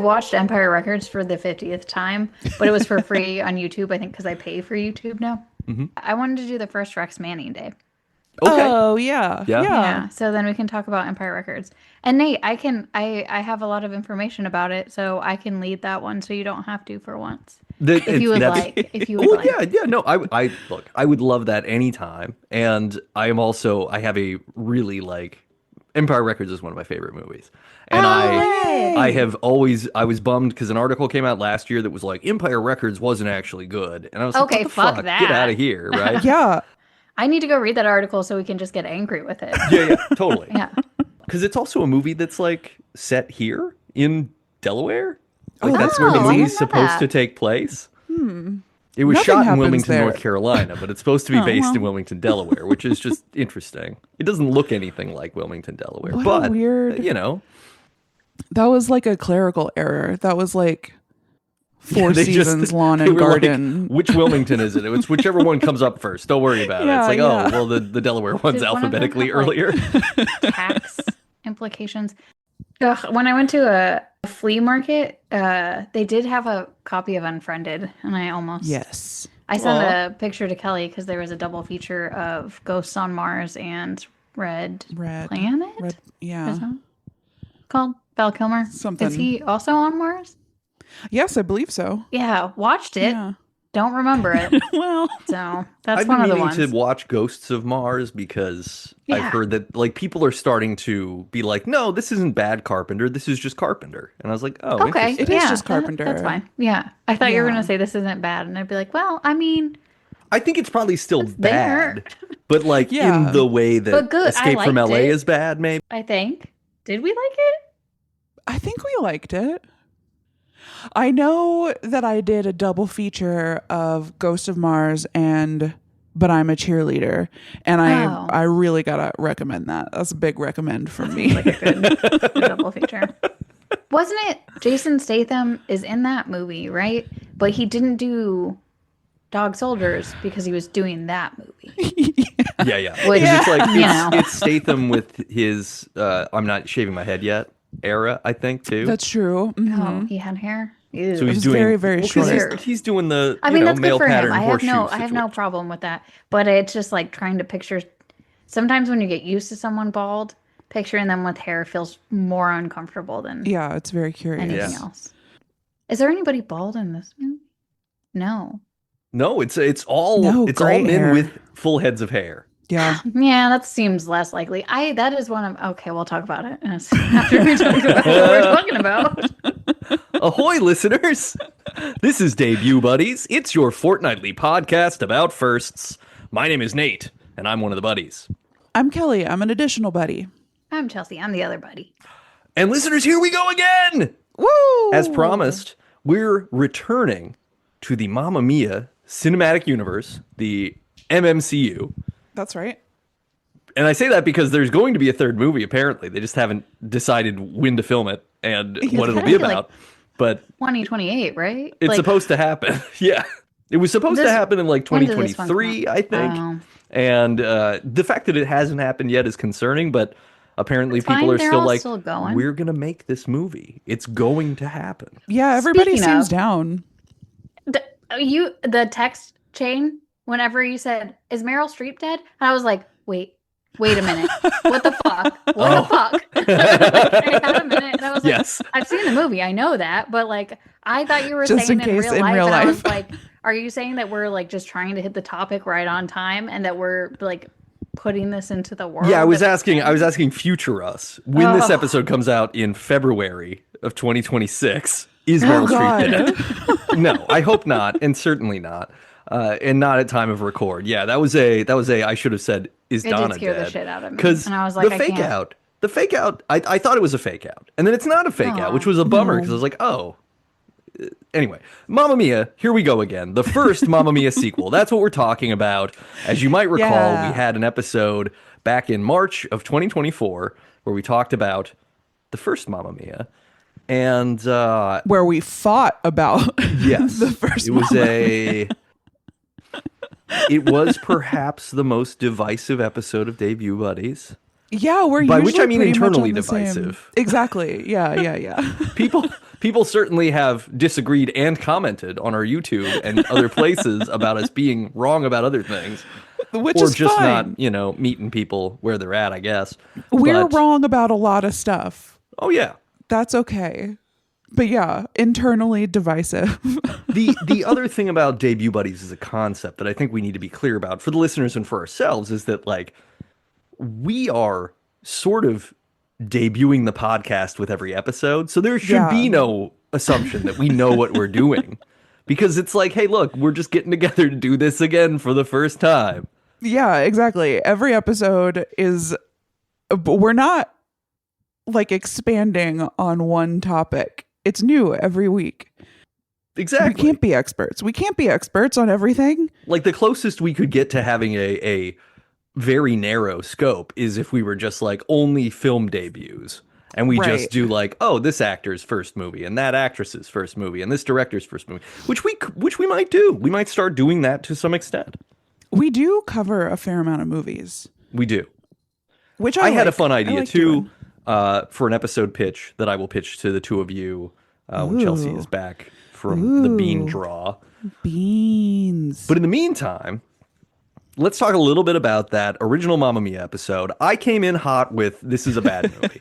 watched Empire Records for the 50th time, but it was for free on YouTube, I think, because I pay for YouTube now. Mm-hmm. I wanted to do the first Rex Manning Day. Okay. Oh, yeah. Yeah. So then we can talk about Empire Records. And Nate, I have a lot of information about it, so I can lead that one so you don't have to for once. If you would like. If you would like. Yeah. No, I look, I would love that anytime. And I have a really Empire Records is one of my favorite movies. And I was bummed because an article came out last year that was like Empire Records wasn't actually good. And I was like, okay, what the fuck fuck? that. Get out of here, right? Yeah. I need to go read that article so we can just get angry with it. Yeah, totally. Yeah. Because it's also a movie that's set here in Delaware. Oh, That's where the I movie's didn't know supposed that. to take place. It was Nothing shot in happens Wilmington, there. North Carolina, but it's supposed to be based well. in Wilmington, Delaware, which is just interesting. It doesn't look anything like Wilmington, Delaware, What a but weird- That was like a clerical error. That was like Four they Seasons Lawn they and were like, Garden. which Wilmington is it? It's whichever one comes up first. Don't worry about it. Yeah, It's like, yeah. oh, well, the Delaware one's Did one of them alphabetically have, earlier. Tax implications. Ugh, when I went to a flea market, they did have a copy of Unfriended, and I almost Yes. I sent Aw. a picture to Kelly because there was a double feature of Ghosts on Mars and Red Planet. Red, Is yeah. that called Val Kilmer? Something. Is he also on Mars? Yes, I believe so. Yeah, watched it. Yeah. Don't remember it. Well, So that's I've one been of the meaning ones. to watch Ghosts of Mars because I've Yeah. heard that people are starting to be like, no, this isn't bad Carpenter. This is just Carpenter. And I was like, oh, Okay, interesting. It is yeah, just Carpenter. That's fine. Yeah, I thought you were Yeah. gonna say this isn't bad, and I'd be like, well, I mean, I think it's probably still there. bad, but Yeah. in the way that But good, I Escape from liked LA it. is bad, maybe. I think. Did we like it? I think we liked it. I know that I did a double feature of Ghost of Mars and But I'm a Cheerleader, and Oh. I really gotta recommend that. That's a big recommend from me. Like a good double feature. Wasn't it Jason Statham is in that movie, right? But he didn't do Dog Soldiers because he was doing that movie. Yeah. Which, It's like you know. it's Statham with his I'm not shaving my head yet era, I think too. That's true. Mhm. Oh, he had hair. Ew. so he's was doing very, very 'cause short. He's doing the I mean, that's male good for him. pattern I have horseshoe no situation. problem with that. But it's just like trying to picture. Sometimes when you get used to someone bald, picturing them with hair feels more uncomfortable than Yeah, it's very curious. anything Yeah. else. Is there anybody bald in this movie? No. No, it's all No, it's all great men hair. with full heads of hair. Yeah. Yeah, that seems less likely. That is one of. Okay, we'll talk about it after we talk about what we're talking about. Ahoy, listeners! This is Debut Buddies. It's your fortnightly podcast about firsts. My name is Nate, and I'm one of the buddies. I'm Kelly. I'm an additional buddy. I'm Chelsea. I'm the other buddy. And listeners, here we go again! Woo! As promised, we're returning to the Mamma Mia cinematic universe, the MMCU. That's right. And I say that because there's going to be a third movie, apparently. They just haven't decided when to film it and what it'll gotta be be, like, about. But 2028, right? it's Like, supposed to happen. Yeah. It was supposed to This- happen in like when did this one come 2023, out? I think. Oh. And the fact that it hasn't happened yet is concerning, but apparently It's people fine. are They're still all like, still going. we're going to make this movie. It's going to happen. Yeah, everybody Speaking seems of- down. The text chain, whenever you said, is Meryl Streep dead? And I was like, wait a minute. What the fuck? What the fuck? I had a minute and I was like, Yes. I've seen the movie. I know that. But like, I thought you were Just saying in case in in real life. real And I was life. like, are you saying that we're like just trying to hit the topic right on time and that we're like putting this into the world? Yeah, I was at the asking future us when this Oh. episode comes out in February of 2026. Is Meryl Streep God. dead? No, I hope not, and certainly not, and not at time of record. Yeah, that was a. I should have said, is It Donna did scare dead? the shit out of me. Because And I was like, the I fake can't. out. The fake out. I thought it was a fake out, and then it's not a fake out, which was a bummer because I was like, oh. Anyway, Mamma Mia, here we go again. The first Mamma Mia sequel. That's what we're talking about. As you might recall, Yeah. we had an episode back in March of 2024 where we talked about the first Mamma Mia. And Where we fought about yes, the first it was Mamma it was perhaps the most divisive episode of Debut Buddies. Yeah, we're by usually which I mean pretty much internally on the same- divisive. Exactly. Yeah. People certainly have disagreed and commented on our YouTube and other places about us being wrong about other things, Which or is just fine. not, meeting people where they're at, I guess. We're But- wrong about a lot of stuff. Oh yeah. That's okay. But yeah, internally divisive. The other thing about debut buddies as a concept that I think we need to be clear about for the listeners and for ourselves is that like we are sort of debuting the podcast with every episode, so there should be no assumption that we know what we're doing, because it's like, hey, look, we're just getting together to do this again for the first time. Yeah, exactly. Every episode is, but we're not like expanding on one topic. It's new every week. Exactly. We can't be experts. We can't be experts on everything. Like the closest we could get to having a very narrow scope is if we were just like only film debuts, and we Right. just do like, oh, this actor's first movie and that actress's first movie and this director's first movie, which we might do. We might start doing that to some extent. We do cover a fair amount of movies, We do. which I had a like. fun I idea like too doing. for an episode pitch that I will pitch to the two of you when Chelsea is back from the bean draw. Beans. But in the meantime, let's talk a little bit about that original Mamma Mia episode. I came in hot with this is a bad movie.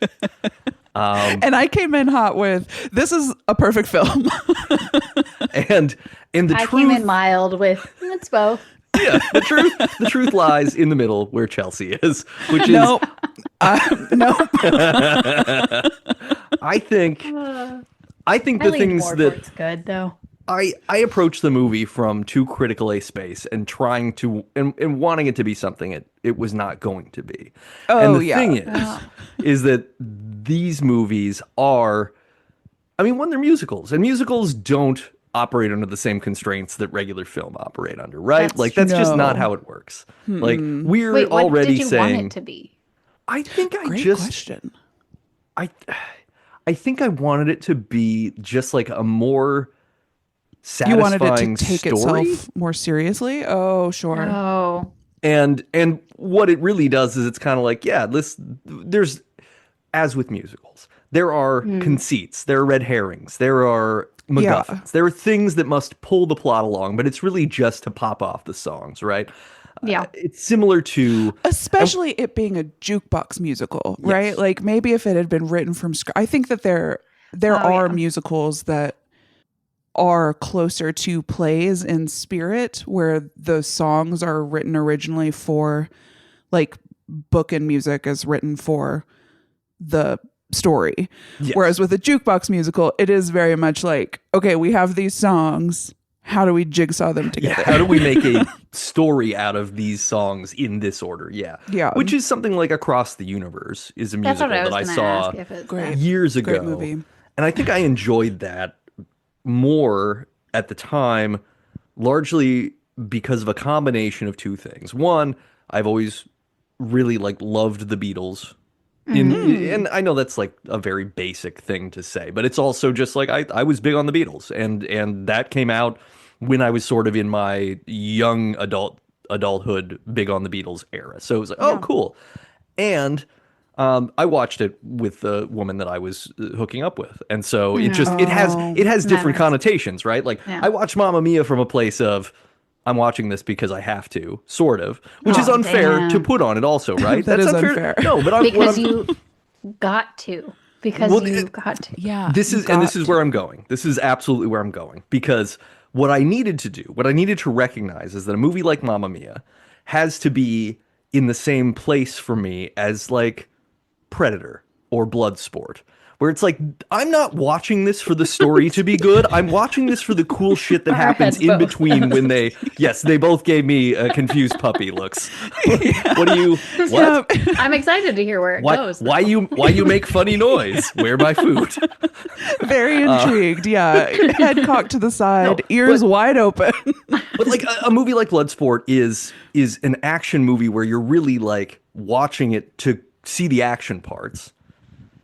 And I came in hot with this is a perfect film. and the I truth came in mild with it's both. yeah, the truth lies in the middle where Chelsea is, which is Nope. Nope. I think I the leaned things more that towards good though. I approach the movie from too critical a space and trying to and wanting it to be something it was not going to be. And the thing is that these movies are, I mean, one, they're musicals, and musicals don't operate under the same constraints that regular film operate under, right? That's Like that's just not No. how it works. Like we're Wait, what already did you saying want it to be? I think I Great just question. I think I wanted it to be just like a more You wanted satisfying it to take story. itself more seriously? Oh, sure. Oh, And what it really does is it's kind of like, yeah, there's, as with musicals, there are conceits, there are red herrings, there are MacGuffins, there are things that must pull the plot along, but it's really just to pop off the songs, right? yeah. It's similar to Especially it being a jukebox musical, right? Yes. Like maybe if it had been written from scratch. I think that there are yeah. musicals that are closer to plays in spirit, where the songs are written originally for, like, book and music is written for the story. Yes. Whereas with a jukebox musical, it is very much like, okay, we have these songs. How do we jigsaw them together? Yeah, how do we make a story out of these songs in this order? Yeah. Yeah. Which is something like Across the Universe is a That's musical what I was that I going to saw ask if it's Great. that. years ago. Great movie. And I think I enjoyed that more at the time, largely because of a combination of two things. One, I've always really loved the Beatles. And I know that's like a very basic thing to say, but it's also just like I was big on the Beatles, and that came out when I was sort of in my young adulthood, big on the Beatles era. So it was like, oh, cool. And I watched it with the woman that I was hooking up with, and so it has different connotations, right? Like I watched Mamma Mia from a place of I'm watching this because I have to, sort of, which is unfair damn. to put on it also, right? That is unfair. No, but Because you got to. Because Well, you got to. Yeah. this is where I'm going. This is absolutely where I'm going, because what I needed to do, what I needed to recognize is that a movie like Mamma Mia has to be in the same place for me as like Predator or Bloodsport, where it's like, I'm not watching this for the story to be good. I'm watching this for the cool shit that happens heads in both. between when they both gave me confused puppy looks. What do you, what? I'm excited to hear where it goes. Why you make funny noise? Where my food? Very intrigued. Yeah. Head cocked to the side, ears wide open. But like a movie like Bloodsport is an action movie where you're really like watching it to see the action parts.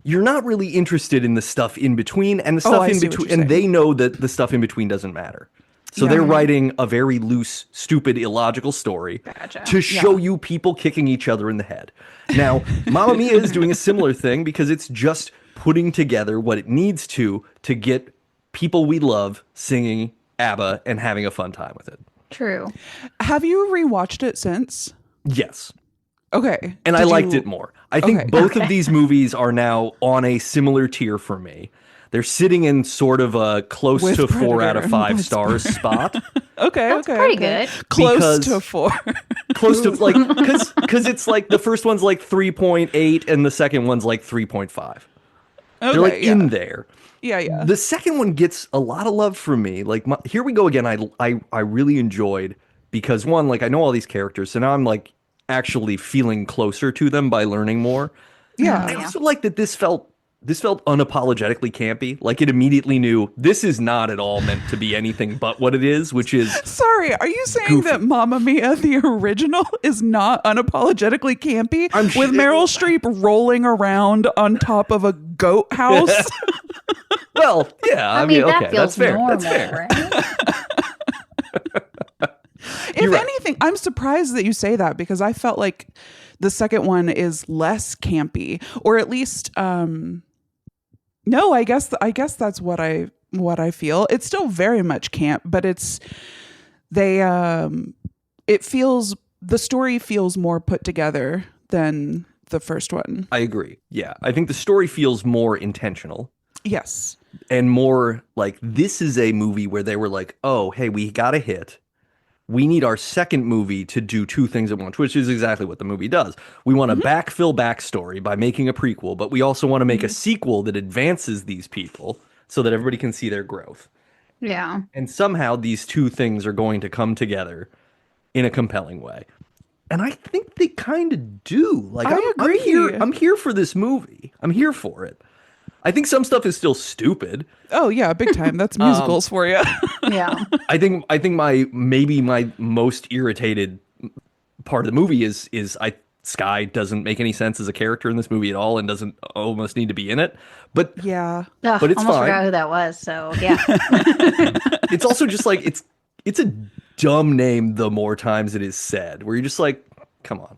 You're not really interested in the stuff in between, and the stuff I in see what between, you're and saying. they know that the stuff in between doesn't matter. So they're writing a very loose, stupid, illogical story to show you people kicking each other in the head. Now, Mamma Mia is doing a similar thing because it's just putting together what it needs to get people we love singing ABBA and having a fun time with it. True. Have you rewatched it since? Yes. Okay. And I liked it more. I think both of these movies are now on a similar tier for me. They're sitting in sort of a close With to Predator 4 out of and 5 stars spot. That's pretty good. Close to 4. Close to, like, because it's like the first one's like 3.8 and the second one's like 3.5. They're like in there. Yeah. The second one gets a lot of love from me. Like, Here We Go Again, I really enjoyed because, one, like, I know all these characters, so now I'm like actually feeling closer to them by learning more. Yeah. I also like that this felt unapologetically campy. Like, it immediately knew this is not at all meant to be anything but what it is, which is Sorry, are you saying goofy. that Mamma Mia, the original, is not unapologetically campy? With Meryl Streep rolling around on top of a goat house? Well, yeah, I mean, that okay, feels that's fair. normal, That's fair. right? If anything, I'm surprised that you say that because I felt like the second one is less campy, or at least, no, I guess that's what I feel. It's still very much camp, but the story feels more put together than the first one. I agree. Yeah, I think the story feels more intentional. Yes. And more like this is a movie where they were like, oh, hey, we got a hit. We need our second movie to do two things at once, which is exactly what the movie does. We want to backfill backstory by making a prequel, but we also want to make a sequel that advances these people so that everybody can see their growth. Yeah. And somehow these two things are going to come together in a compelling way. And I think they kind of do. Like, I agree. I'm here for this movie. I'm here for it. I think some stuff is still stupid. Oh yeah, big time. That's musicals for you. Yeah. I think my most irritated part of the movie is Sky doesn't make any sense as a character in this movie at all and doesn't almost need to be in it. But yeah. But it's almost fine. forgot who that was, so yeah. It's also just like it's a dumb name the more times it is said, where you're just like, come on.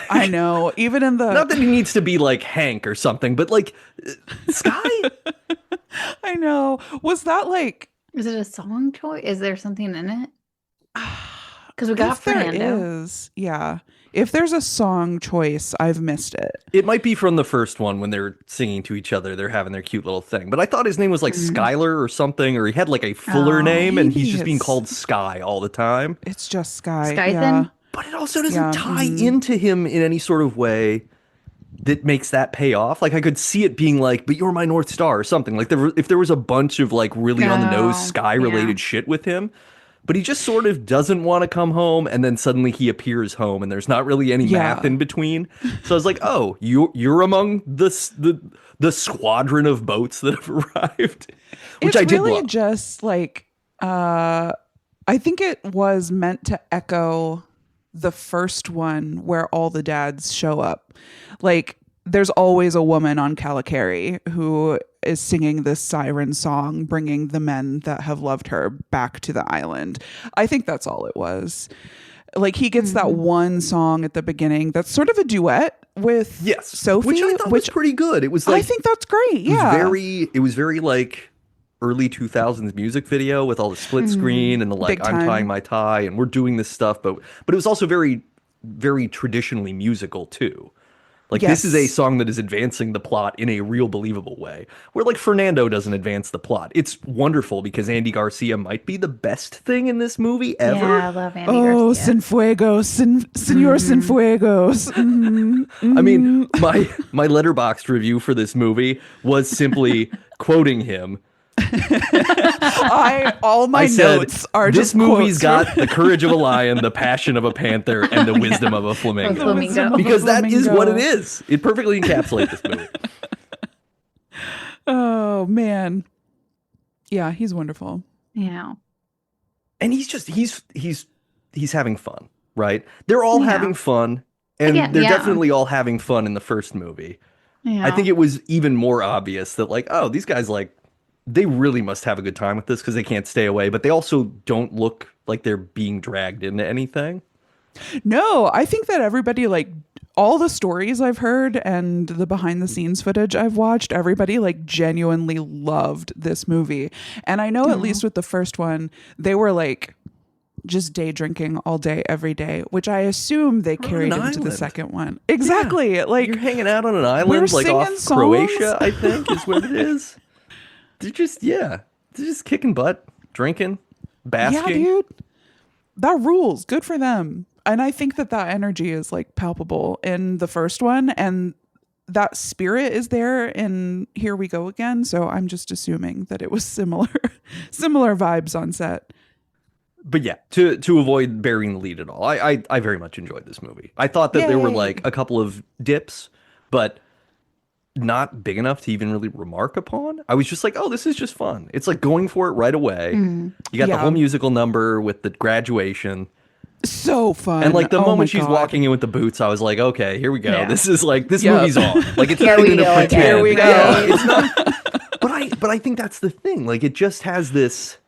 I know. Even in the Not that he needs to be like Hank or something, but like Sky. I know. Was that like? Is it a song choice? Is there something in it? Because we got If there Fernando. is, yeah. If there's a song choice, I've missed it. It might be from the first one when they're singing to each other. They're having their cute little thing. But I thought his name was like Skylar or something, or he had like a fuller name, and he's just being called Sky all the time. It's just Sky. Skythan? Yeah. But it also doesn't tie into him in any sort of way that makes that pay off. Like, I could see it being like, but you're my North Star or something. Like, if there was a bunch of like really on the nose Sky related shit with him, but he just sort of doesn't want to come home, and then suddenly he appears home, and there's not really any math in between. So I was like, oh, you're among the squadron of boats that have arrived, which It's I did really love. just like I think it was meant to echo the first one where all the dads show up. Like, there's always a woman on Calicari who is singing this siren song, bringing the men that have loved her back to the island. I think that's all it was. Like, he gets that one song at the beginning that's sort of a duet with Sophie, which I thought was pretty good. It was like, I think that's great. Yeah. It was very like early 2000s music video with all the split screen and the like, Big I'm time. tying my tie and we're doing this stuff, but it was also very, very traditionally musical too. Like, this is a song that is advancing the plot in a real believable way, where like Fernando doesn't advance the plot. It's wonderful because Andy Garcia might be the best thing in this movie ever. Yeah, I love Andy Oh, Garcia. Cienfuegos, Senor Cienfuegos. I mean, my Letterboxd review for this movie was simply quoting him. All my I said, notes are this just movie's quotes got the courage of a lion, the passion of a panther, and the wisdom of a flamingo. Flamingo. Because that is what it is. It perfectly encapsulates this movie. Oh man, yeah, he's wonderful. Yeah. And he's having fun, right? They're all having fun, and they're definitely all having fun in the first movie. Yeah. I think it was even more obvious that like, oh, these guys like they really must have a good time with this because they can't stay away, but they also don't look like they're being dragged into anything. No, I think that everybody, like, all the stories I've heard and the behind the scenes footage I've watched, everybody like genuinely loved this movie. And I know at least with the first one, they were like just day drinking all day, every day, which I assume they carried into the second one. Exactly. Yeah. Like, you're hanging out on an island, like off songs. Croatia, I think is what it is. They're just kicking butt, drinking, basking. Yeah, dude. That rules. Good for them. And I think that energy is like palpable in the first one, and that spirit is there in Here We Go Again. So I'm just assuming that it was similar vibes on set. But yeah, to avoid burying the lead at all, I very much enjoyed this movie. I thought that there were like a couple of dips, but not big enough to even really remark upon. I was just like, oh, this is just fun. It's like going for it right away. You got the whole musical number with the graduation. So fun. And like the moment she's walking in with the boots, I was like, okay, here we go. Yeah. This is like, this movie's on. Like, it's not even a pretend. Here we go. Yeah, it's not, but I think that's the thing. Like, it just has this,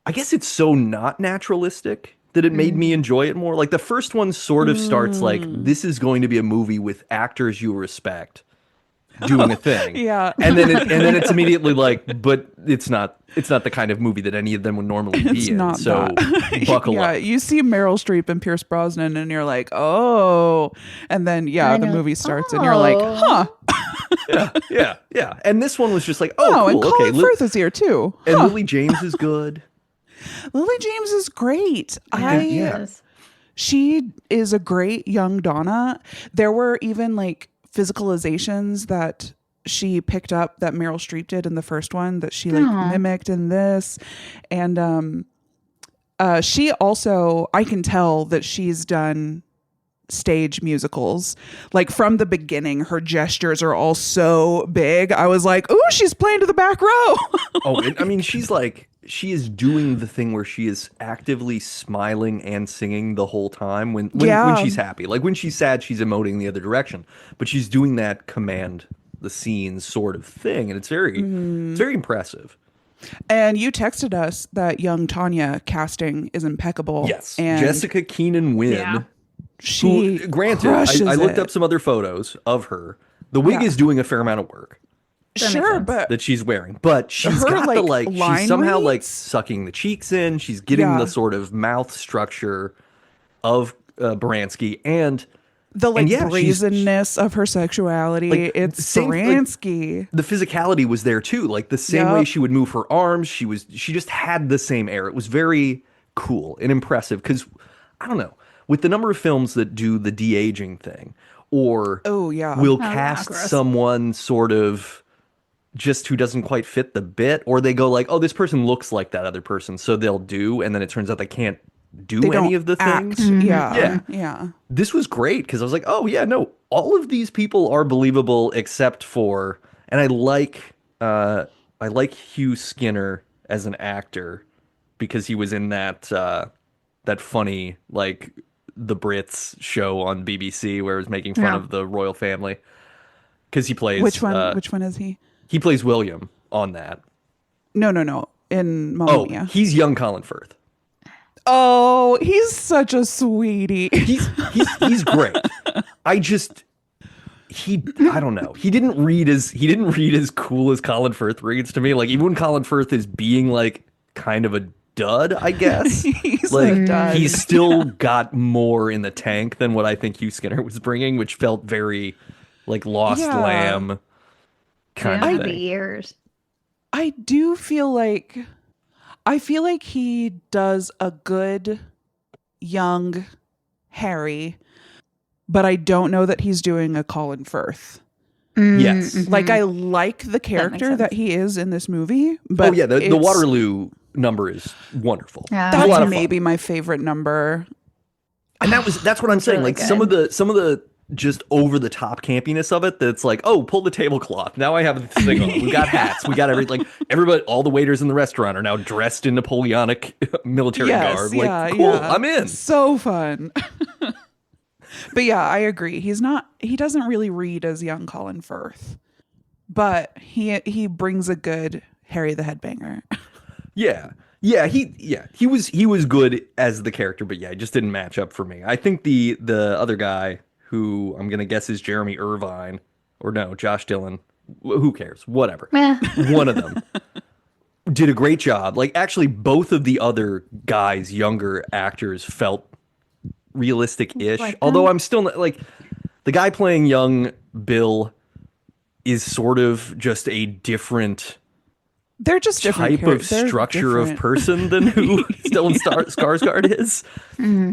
I guess it's so not naturalistic that it made me enjoy it more. Like, the first one sort of starts like, this is going to be a movie with actors you respect doing a thing. Yeah. And then it's immediately like, but it's not the kind of movie that any of them would normally be in. Not so buckle up. You see Meryl Streep and Pierce Brosnan and you're like, oh. And then the movie starts and you're like, huh. Yeah. And this one was just like, oh, cool. And Colin Firth is here too. And Lily James is good. Lily James is great. She is a great young Donna. There were even like physicalizations that she picked up that Meryl Streep did in the first one that she like mimicked in this. And she also, I can tell that she's done stage musicals. Like from the beginning, her gestures are all so big. I was like, ooh, she's playing to the back row. I mean, she is doing the thing where she is actively smiling and singing the whole time when she's happy. Like when she's sad, she's emoting the other direction. But she's doing that command the scene sort of thing, and it's very impressive. And you texted us that young Tanya casting is impeccable. Yes, and Jessica Keenan Wynn. Yeah. She granted, I looked up some other photos of her. The wig is doing a fair amount of work. Sure, but that she's wearing, but she's got the like she's somehow like sucking the cheeks in. She's getting the sort of mouth structure of Baranski and the like brazenness of her sexuality. Like, it's Baranski. Like, the physicality was there too. Like the same way she would move her arms, she just had the same air. It was very cool and impressive because I don't know, with the number of films that do the de-aging thing or will cast someone sort of just who doesn't quite fit the bit, or they go like, oh, this person looks like that other person, so they'll do, and then it turns out they can't do any of the things. Yeah. This was great because I was like, oh yeah, no, all of these people are believable except for, and I like Hugh Skinner as an actor because he was in that funny like the Brits show on BBC where it was making fun of the royal family because he plays which one is he? He plays William on that. No. In Mamma Mia. He's young Colin Firth. Oh, he's such a sweetie. He's great. I don't know. He didn't read as cool as Colin Firth reads to me. Like even when Colin Firth is being like kind of a dud, I guess. He's like a dud. He's still got more in the tank than what I think Hugh Skinner was bringing, which felt very like Lost Lamb. Kind of years. I feel like he does a good young Harry, but I don't know that he's doing a Colin Firth. Yes. Like I like the character that he is in this movie, but the Waterloo number is wonderful. Yeah. That's maybe my favorite number. And that's what I'm saying. Really like good. some of the just over the top campiness of it, that's like, oh, pull the tablecloth. Now I have this thing on. We got hats. We got everything. Like everybody, all the waiters in the restaurant are now dressed in Napoleonic military garb. Like, cool, I'm in. So fun. But yeah, I agree. He doesn't really read as young Colin Firth, but he brings a good Harry the Headbanger. He was good as the character, but yeah, it just didn't match up for me. I think the other guy who I'm gonna guess is Jeremy Irvine, or no, Josh Dillon. Who cares? Whatever. One of them did a great job. Like, actually, both of the other guys, younger actors, felt realistic-ish. Like although I'm still not, like, the guy playing young Bill is sort of just a different. They're just different type of structure of person than who Stellan Skarsgård is,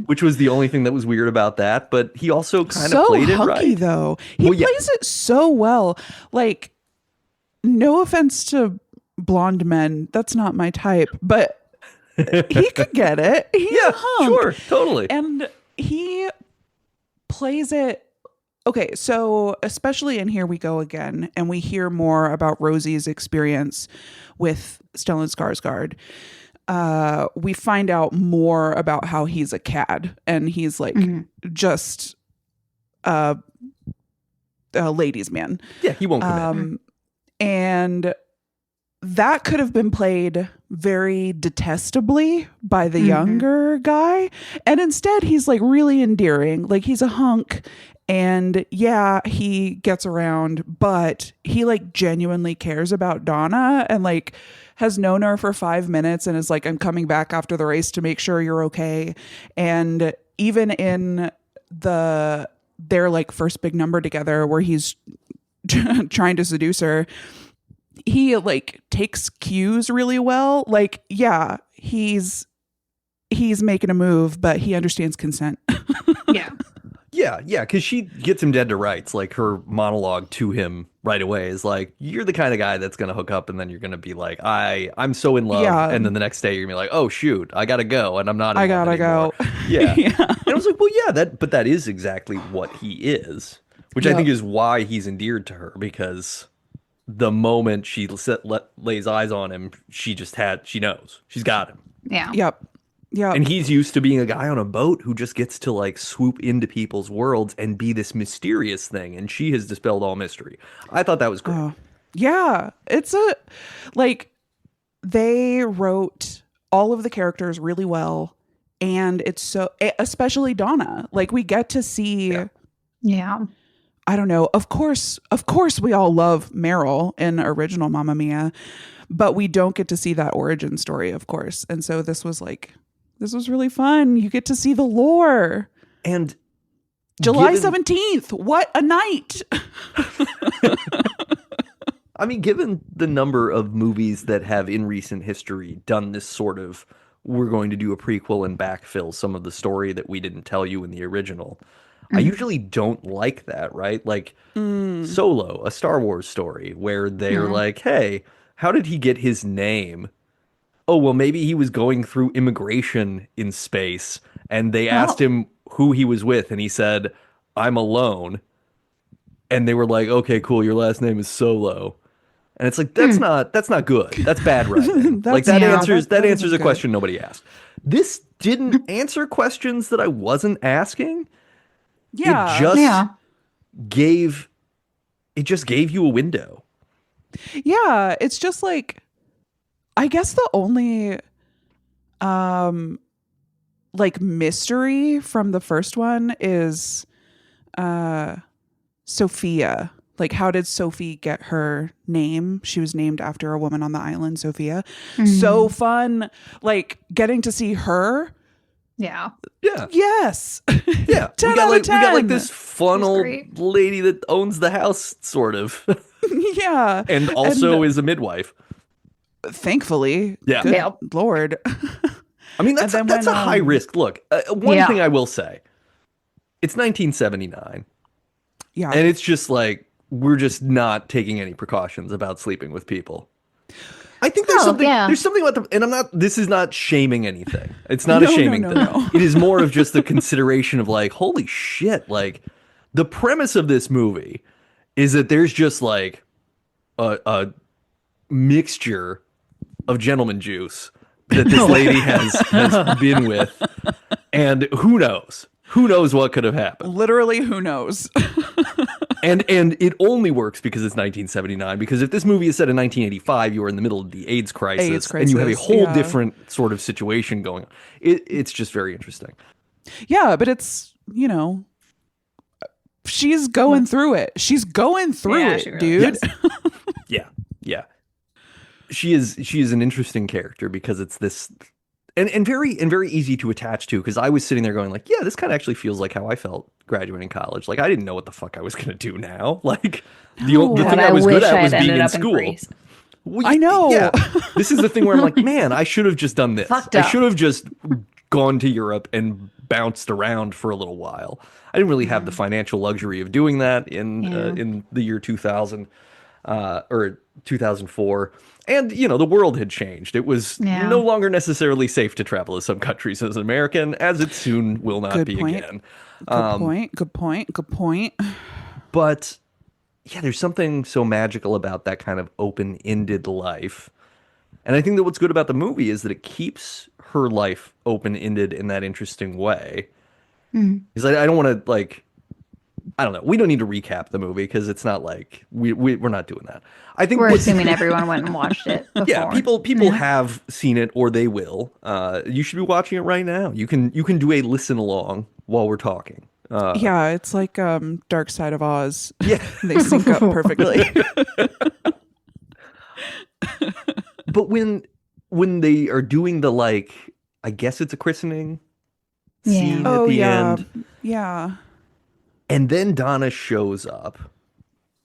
which was the only thing that was weird about that. But he also kind of played it right. Though he plays it so well. Like, no offense to blonde men, that's not my type, but he could get it. He's a hunk. Sure, totally. And he plays it. Okay, so especially in Here We Go Again, and we hear more about Rosie's experience with Stellan Skarsgård. We find out more about how he's a cad, and he's like just a ladies' man. Yeah, he won't commit. And that could have been played very detestably by the younger guy, and instead he's like really endearing. Like, he's a hunk. And yeah, he gets around, but he like genuinely cares about Donna and like has known her for 5 minutes and is like, I'm coming back after the race to make sure you're okay. And even in their like first big number together where he's trying to seduce her, he like takes cues really well. Like, yeah, he's making a move, but he understands consent. Yeah, because she gets him dead to rights. Like, her monologue to him right away is like, you're the kind of guy that's going to hook up and then you're going to be like, I'm so in love. Yeah. And then the next day you're going to be like, oh, shoot, I got to go. And I'm not in love anymore. Yeah. And I was like, well, yeah, but that is exactly what he is, which I think is why he's endeared to her, because the moment she lays eyes on him, she knows. She's got him. Yeah. Yep. Yeah. And he's used to being a guy on a boat who just gets to like swoop into people's worlds and be this mysterious thing. And she has dispelled all mystery. I thought that was great. Yeah. It's they wrote all of the characters really well. And it's so, especially Donna, like we get to see. Yeah. I don't know. Of course, we all love Meryl in original Mamma Mia, but we don't get to see that origin story, of course. And so this was really fun. You get to see the lore. And July 17th, what a night. I mean, given the number of movies that have in recent history done this sort of, we're going to do a prequel and backfill some of the story that we didn't tell you in the original. I usually don't like that, right? Like Solo, a Star Wars story, where they're like, hey, how did he get his name? Oh, well, maybe he was going through immigration in space, and they asked him who he was with, and he said, I'm alone. And they were like, okay, cool, your last name is Solo. And it's like, that's not good. That's bad writing. Like, that answers a question nobody asked. This didn't answer questions that I wasn't asking. Yeah. It just gave you a window. Yeah, it's just like, I guess the only like mystery from the first one is Sophia. Like, how did Sophie get her name? She was named after a woman on the island, Sophia. So fun, like getting to see her. Yeah. Yes. Yeah. 10 we got out like of 10. we got like this fun old lady that owns the house, sort of. Yeah. And also is a midwife. Thankfully. Yeah. Good Lord. I mean, that's a high risk. Look, one thing I will say, it's 1979. Yeah. And it's just like, we're just not taking any precautions about sleeping with people. I think there's something about this is not shaming anything. It's not a shaming thing. No. It is more of just the consideration of like, holy shit, like the premise of this movie is that there's just like a mixture of gentleman juice that this lady has been with. And who knows what could have happened. Literally, who knows? And it only works because it's 1979. Because if this movie is set in 1985, you are in the middle of the AIDS crisis, and you have a whole different sort of situation going on. It's just very interesting. Yeah, but it's, she's going through it. She's going through it, really dude. Yes. Yeah. She is an interesting character because it's this and very easy to attach to, because I was sitting there going like, yeah, this kind of actually feels like how I felt graduating college. Like I didn't know what the fuck I was going to do now. Like the thing I was good at was being in school. I know. Yeah. This is the thing where I'm like, man, I should have just done this. I should have just gone to Europe and bounced around for a little while. I didn't really have the financial luxury of doing that in the year 2000 or 2004. And, the world had changed. It was no longer necessarily safe to travel to some countries as an American, as it soon will not be again. Good point. But, yeah, there's something so magical about that kind of open-ended life. And I think that what's good about the movie is that it keeps her life open-ended in that interesting way. Because I don't want to, I don't know. We don't need to recap the movie because it's not like we're not doing that. I think we're assuming everyone went and watched it before. Yeah, people have seen it or they will. You should be watching it right now. You can do a listen along while we're talking. Yeah, it's like Dark Side of Oz. Yeah, they sync up perfectly. But when they are doing the I guess it's a christening scene at the end. Yeah. And then Donna shows up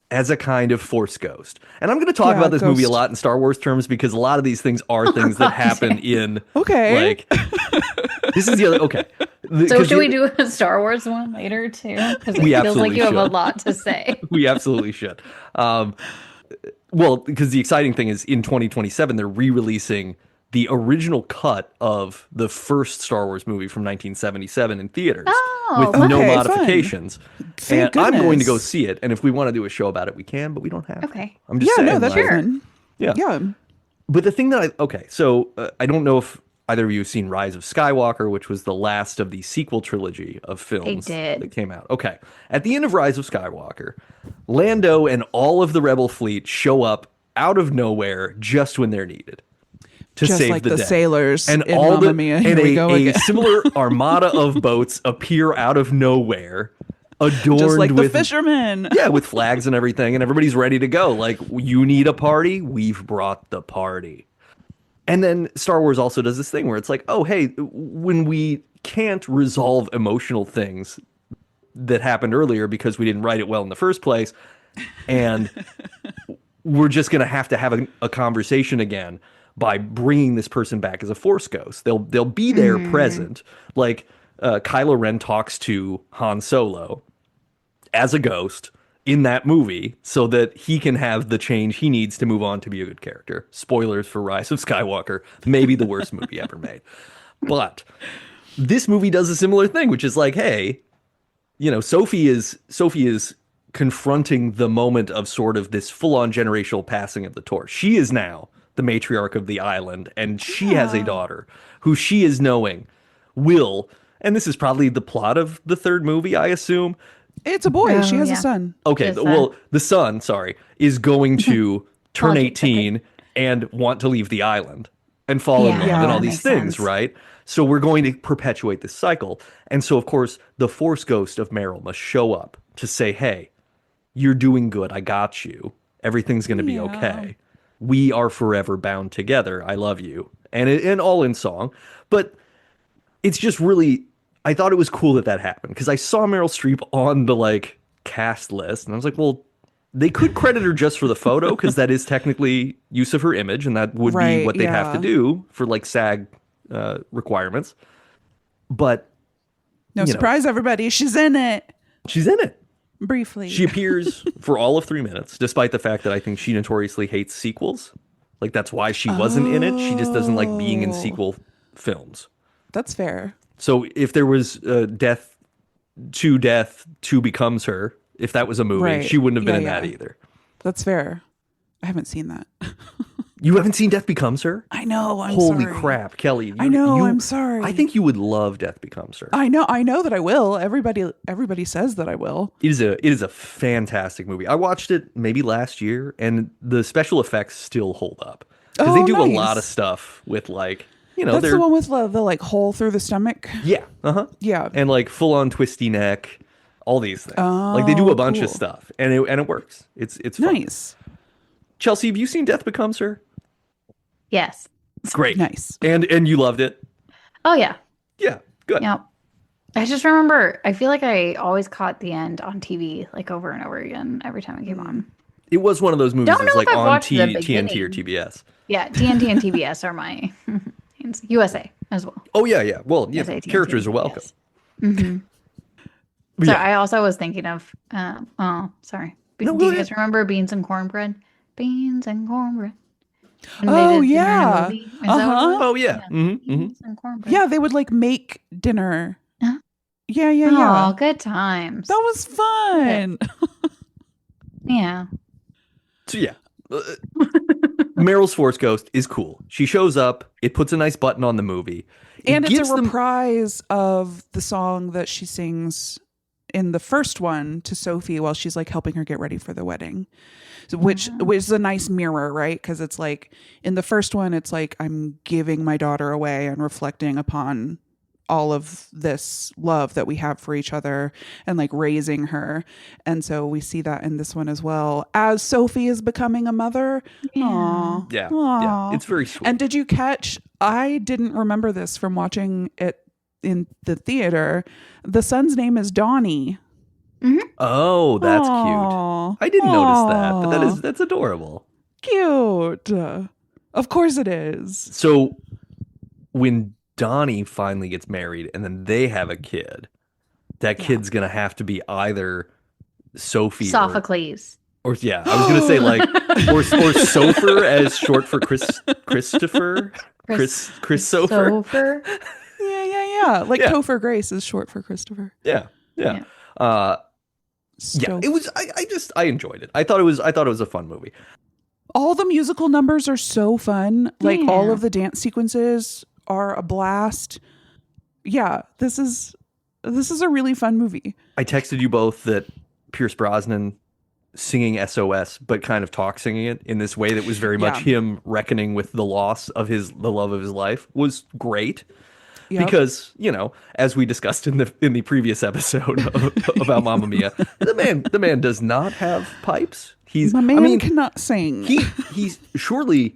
as a kind of Force ghost. And I'm going to talk about this movie a lot in Star Wars terms because a lot of these things are things that happen in... Okay. This is the other... Okay. So should we do a Star Wars one later too? Because it feels like you have a lot to say. We absolutely should. Well, because the exciting thing is in 2027, they're re-releasing the original cut of the first Star Wars movie from 1977 in theaters with no modifications. And I'm going to go see it. And if we want to do a show about it, we can, but we don't have to. I'm just saying. No, that's fun. Yeah. But the thing that I don't know if either of you have seen Rise of Skywalker, which was the last of the sequel trilogy of films that came out. Okay. At the end of Rise of Skywalker, Lando and all of the Rebel fleet show up out of nowhere just when they're needed. To just save like the day. Sailors and in all Mamma Mia. Here we go again. A similar armada of boats appear out of nowhere, adorned just like with the fishermen. Yeah, with flags and everything, and everybody's ready to go. Like, you need a party? We've brought the party. And then Star Wars also does this thing where it's like, oh, hey, when we can't resolve emotional things that happened earlier because we didn't write it well in the first place, and we're just going to have a conversation again by bringing this person back as a Force ghost. They'll be there present. Like Kylo Ren talks to Han Solo as a ghost in that movie so that he can have the change he needs to move on to be a good character. Spoilers for Rise of Skywalker. Maybe the worst movie ever made. But this movie does a similar thing, which is like, hey, Sophie is confronting the moment of sort of this full-on generational passing of the torch. She is now the matriarch of the island, and she has a daughter who she is knowing will, and this is probably the plot of the third movie, I assume. It's a boy. She has a son. Okay, the son, is going to turn 18 and want to leave the island and fall in love and all these things, right? So we're going to perpetuate this cycle. And so, of course, the Force ghost of Meryl must show up to say, hey, you're doing good. I got you. Everything's going to be okay. We are forever bound together. I love you. And all in song. But it's just really, I thought it was cool that happened because I saw Meryl Streep on the cast list and I was like, well, they could credit her just for the photo because that is technically use of her image and that would be what they have to do for SAG requirements. But no surprise, everybody. She's in it. She's in it. Briefly. She appears for all of 3 minutes, despite the fact that I think she notoriously hates sequels. That's why she wasn't in it. She just doesn't like being in sequel films. That's fair. So if there was Death, Two Becomes Her, if that was a movie, she wouldn't have been in that either. That's fair. I haven't seen that. You haven't seen Death Becomes Her? I know. I'm Holy sorry. crap, Kelly! I know. I'm sorry. I think you would love Death Becomes Her. I know that I will. Everybody says that I will. It is a fantastic movie. I watched it maybe last year, and the special effects still hold up because they do a lot of stuff with like That's the one with the like hole through the stomach. Yeah, Yeah, and like full on twisty neck, all these things. Like they do a bunch of cool. stuff, and it works. It's fun. Nice. Chelsea, have you seen Death Becomes Her? Yes. Great. Nice. And you loved it? Oh yeah. Yeah, good. Yep. I just remember, I feel like I always caught the end on TV, like over and over again, every time it came on. It was one of those movies Don't that's know like if I've on watched the TNT or beginning. TBS. Yeah, TNT and TBS are my USA as well. Oh yeah. Well, yeah, USA, TNT, characters are TBS. welcome. So Yeah. I also was thinking of, sorry. No, Do go you ahead. guys remember Beans and Cornbread? Beans and Cornbread. And Oh, they did dinner in the yeah. movie. Is that what it was? Oh yeah. Beans and cornbread. Yeah, they would like make dinner. Huh? Yeah, yeah, Oh, yeah. good times. That was fun. Yeah. So yeah. Meryl's Force Ghost is cool. She shows up, it puts a nice button on the movie. And it's gives a them- reprise of the song that she sings in the first one to Sophie while she's like helping her get ready for the wedding. So, which is a nice mirror, right? Because it's like in the first one, it's like I'm giving my daughter away and reflecting upon all of this love that we have for each other and like raising her. And so we see that in this one as well. As Sophie is becoming a mother. Aw. Yeah. Aw. Yeah. It's very sweet. And did you catch, I didn't remember this from watching it in the theater. The son's name is Donnie. Oh, that's cute. Aw. I didn't notice that, but Aw. that's adorable. Cute. Of course it is. So when Donnie finally gets married and then they have a kid, that kid's gonna have to be either Sophie Sophocles. or yeah, I was gonna say like or Sopher as short for Christopher. Chris Sopher. Sofer. Yeah. Like Yeah. Topher Grace is short for Christopher. Yeah. Yeah, it was I enjoyed it. I thought it was a fun movie. All the musical numbers are so fun. Like all Yeah. of the dance sequences are a blast. Yeah, this is a really fun movie. I texted you both that Pierce Brosnan singing SOS, but kind of talk singing it in this way that was very much him reckoning with the loss of the love of his life was great. Yep. Because, as we discussed in the previous episode about Mamma Mia, the man does not have pipes. My man cannot sing. He surely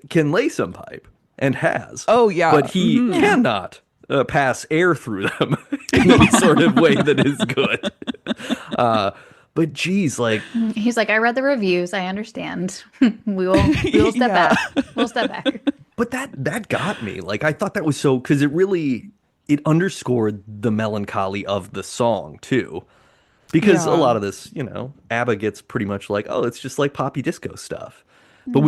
can lay some pipe and has. Oh, yeah. But he cannot pass air through them in any sort of way that is good. But geez, like He's like, I read the reviews. I understand. we will step back. We'll step back. but that got me. Like I thought that was so because it underscored the melancholy of the song too. Because a lot of this, ABBA gets pretty much like, oh, it's just like poppy disco stuff. But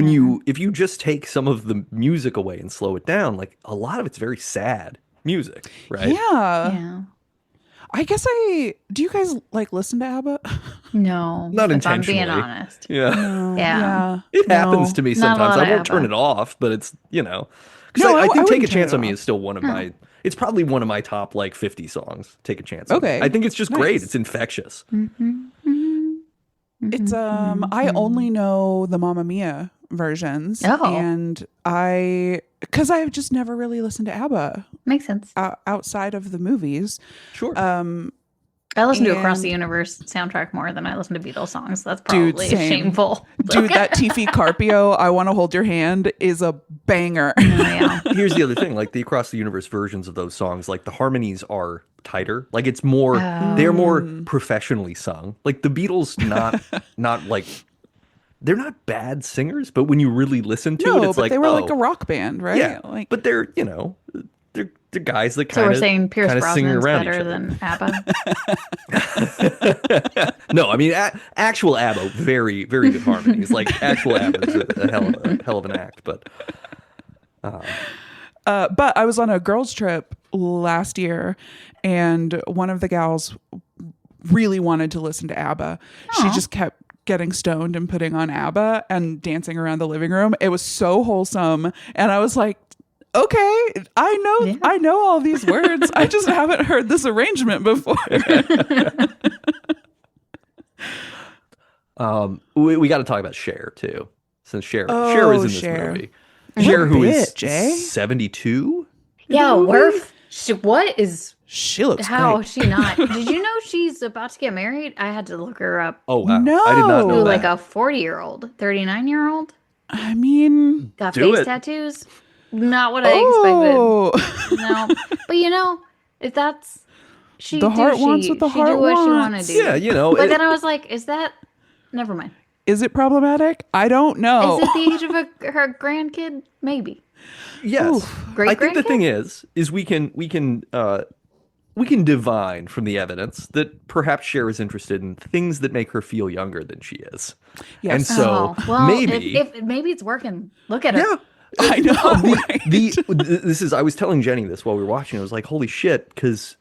if you just take some of the music away and slow it down, like a lot of it's very sad music, right? Yeah. I guess do you guys like listen to ABBA? No. Not if intentionally. I'm being honest. Yeah. Yeah. It happens to me Not a sometimes. lot I of won't turn ABBA. it off, but it's, because No, I I think Take wouldn't a turn Chance it on Me off. is still one of my, it's probably one of my top like 50 songs. Take a Chance on Okay. Me. I think it's just great. Nice. It's infectious. It's I only know the Mamma Mia versions. Oh. And because I've just never really listened to ABBA Makes sense. outside of the movies. Sure. I listen to Across and- the Universe soundtrack more than I listen to Beatles songs. That's Dude, probably same. shameful. Dude, that Tiffy Carpio, I Want to Hold Your Hand is a banger. Oh, yeah. Here's the other thing, like the Across the Universe versions of those songs, like the harmonies are tighter. Like it's more, they're more professionally sung. Like the Beatles, not like, they're not bad singers, but when you really listen to it, No, it's but like, they were oh, like a rock band, right? yeah. Like, But they're, they're guys that So kind we're of saying Pierce singing Brosnan's around better each other. than ABBA. No, I mean actual ABBA, very very good harmonies. Like actual ABBA is a hell of an act, but. but I was on a girls' trip last year, and one of the gals really wanted to listen to ABBA. She just kept getting stoned and putting on ABBA and dancing around the living room. It was so wholesome. And I was like, okay, I know all these words. I just haven't heard this arrangement before. We got to talk about Cher too, since Cher is in this movie. Cher, who is 72. Yeah, Worf. She looks How great. is she not? Did you know she's about to get married? I had to look her up. Oh wow, No. I did not know Ooh, that. like a 40-year-old, 39-year-old. I mean, Got Do face it. tattoos. Not what I expected. oh, No, but you know, if that's she, The heart wants what the she heart do what she want wants. to do. Yeah, you know. But then I was like, is that? Never mind. is it problematic? I don't know. Is it the age of her grandkid? Maybe. yes. Great I think the grandkid? thing is we can divine from the evidence that perhaps Cher is interested in things that make her feel younger than she is. Yes. And so well, maybe if maybe it's working. Look at her. yeah. I know. Right? This is I was telling Jenny this while we were watching. I was like, holy shit, because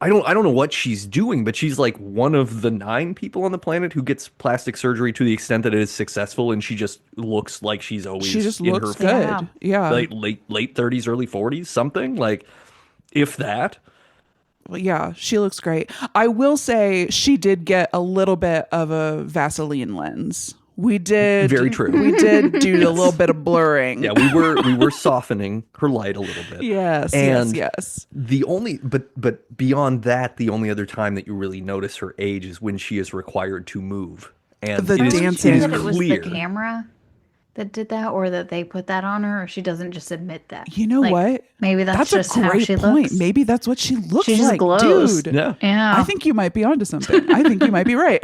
I don't know what she's doing, but she's like one of the 9 people on the planet who gets plastic surgery to the extent that it is successful, and she just looks like she's always She just in looks her good. Yeah. like late 30s, early 40s, something like, if that. Well, yeah, she looks great. I will say she did get a little bit of a Vaseline lens. We did. Very true. We did do a little bit of blurring. Yeah, we were softening her light a little bit. Yes. And yes. the only but beyond that, the only other time that you really notice her age is when she is required to move. And The it is, dancing. it is That it was clear. the camera that did that, or that they put that on her, or she doesn't just admit that. You know Like, what? Maybe that's just a how great she point. looks. Maybe that's what she looks She just like, glows. dude. Yeah. Yeah. I think you might be onto something. I think you might be right.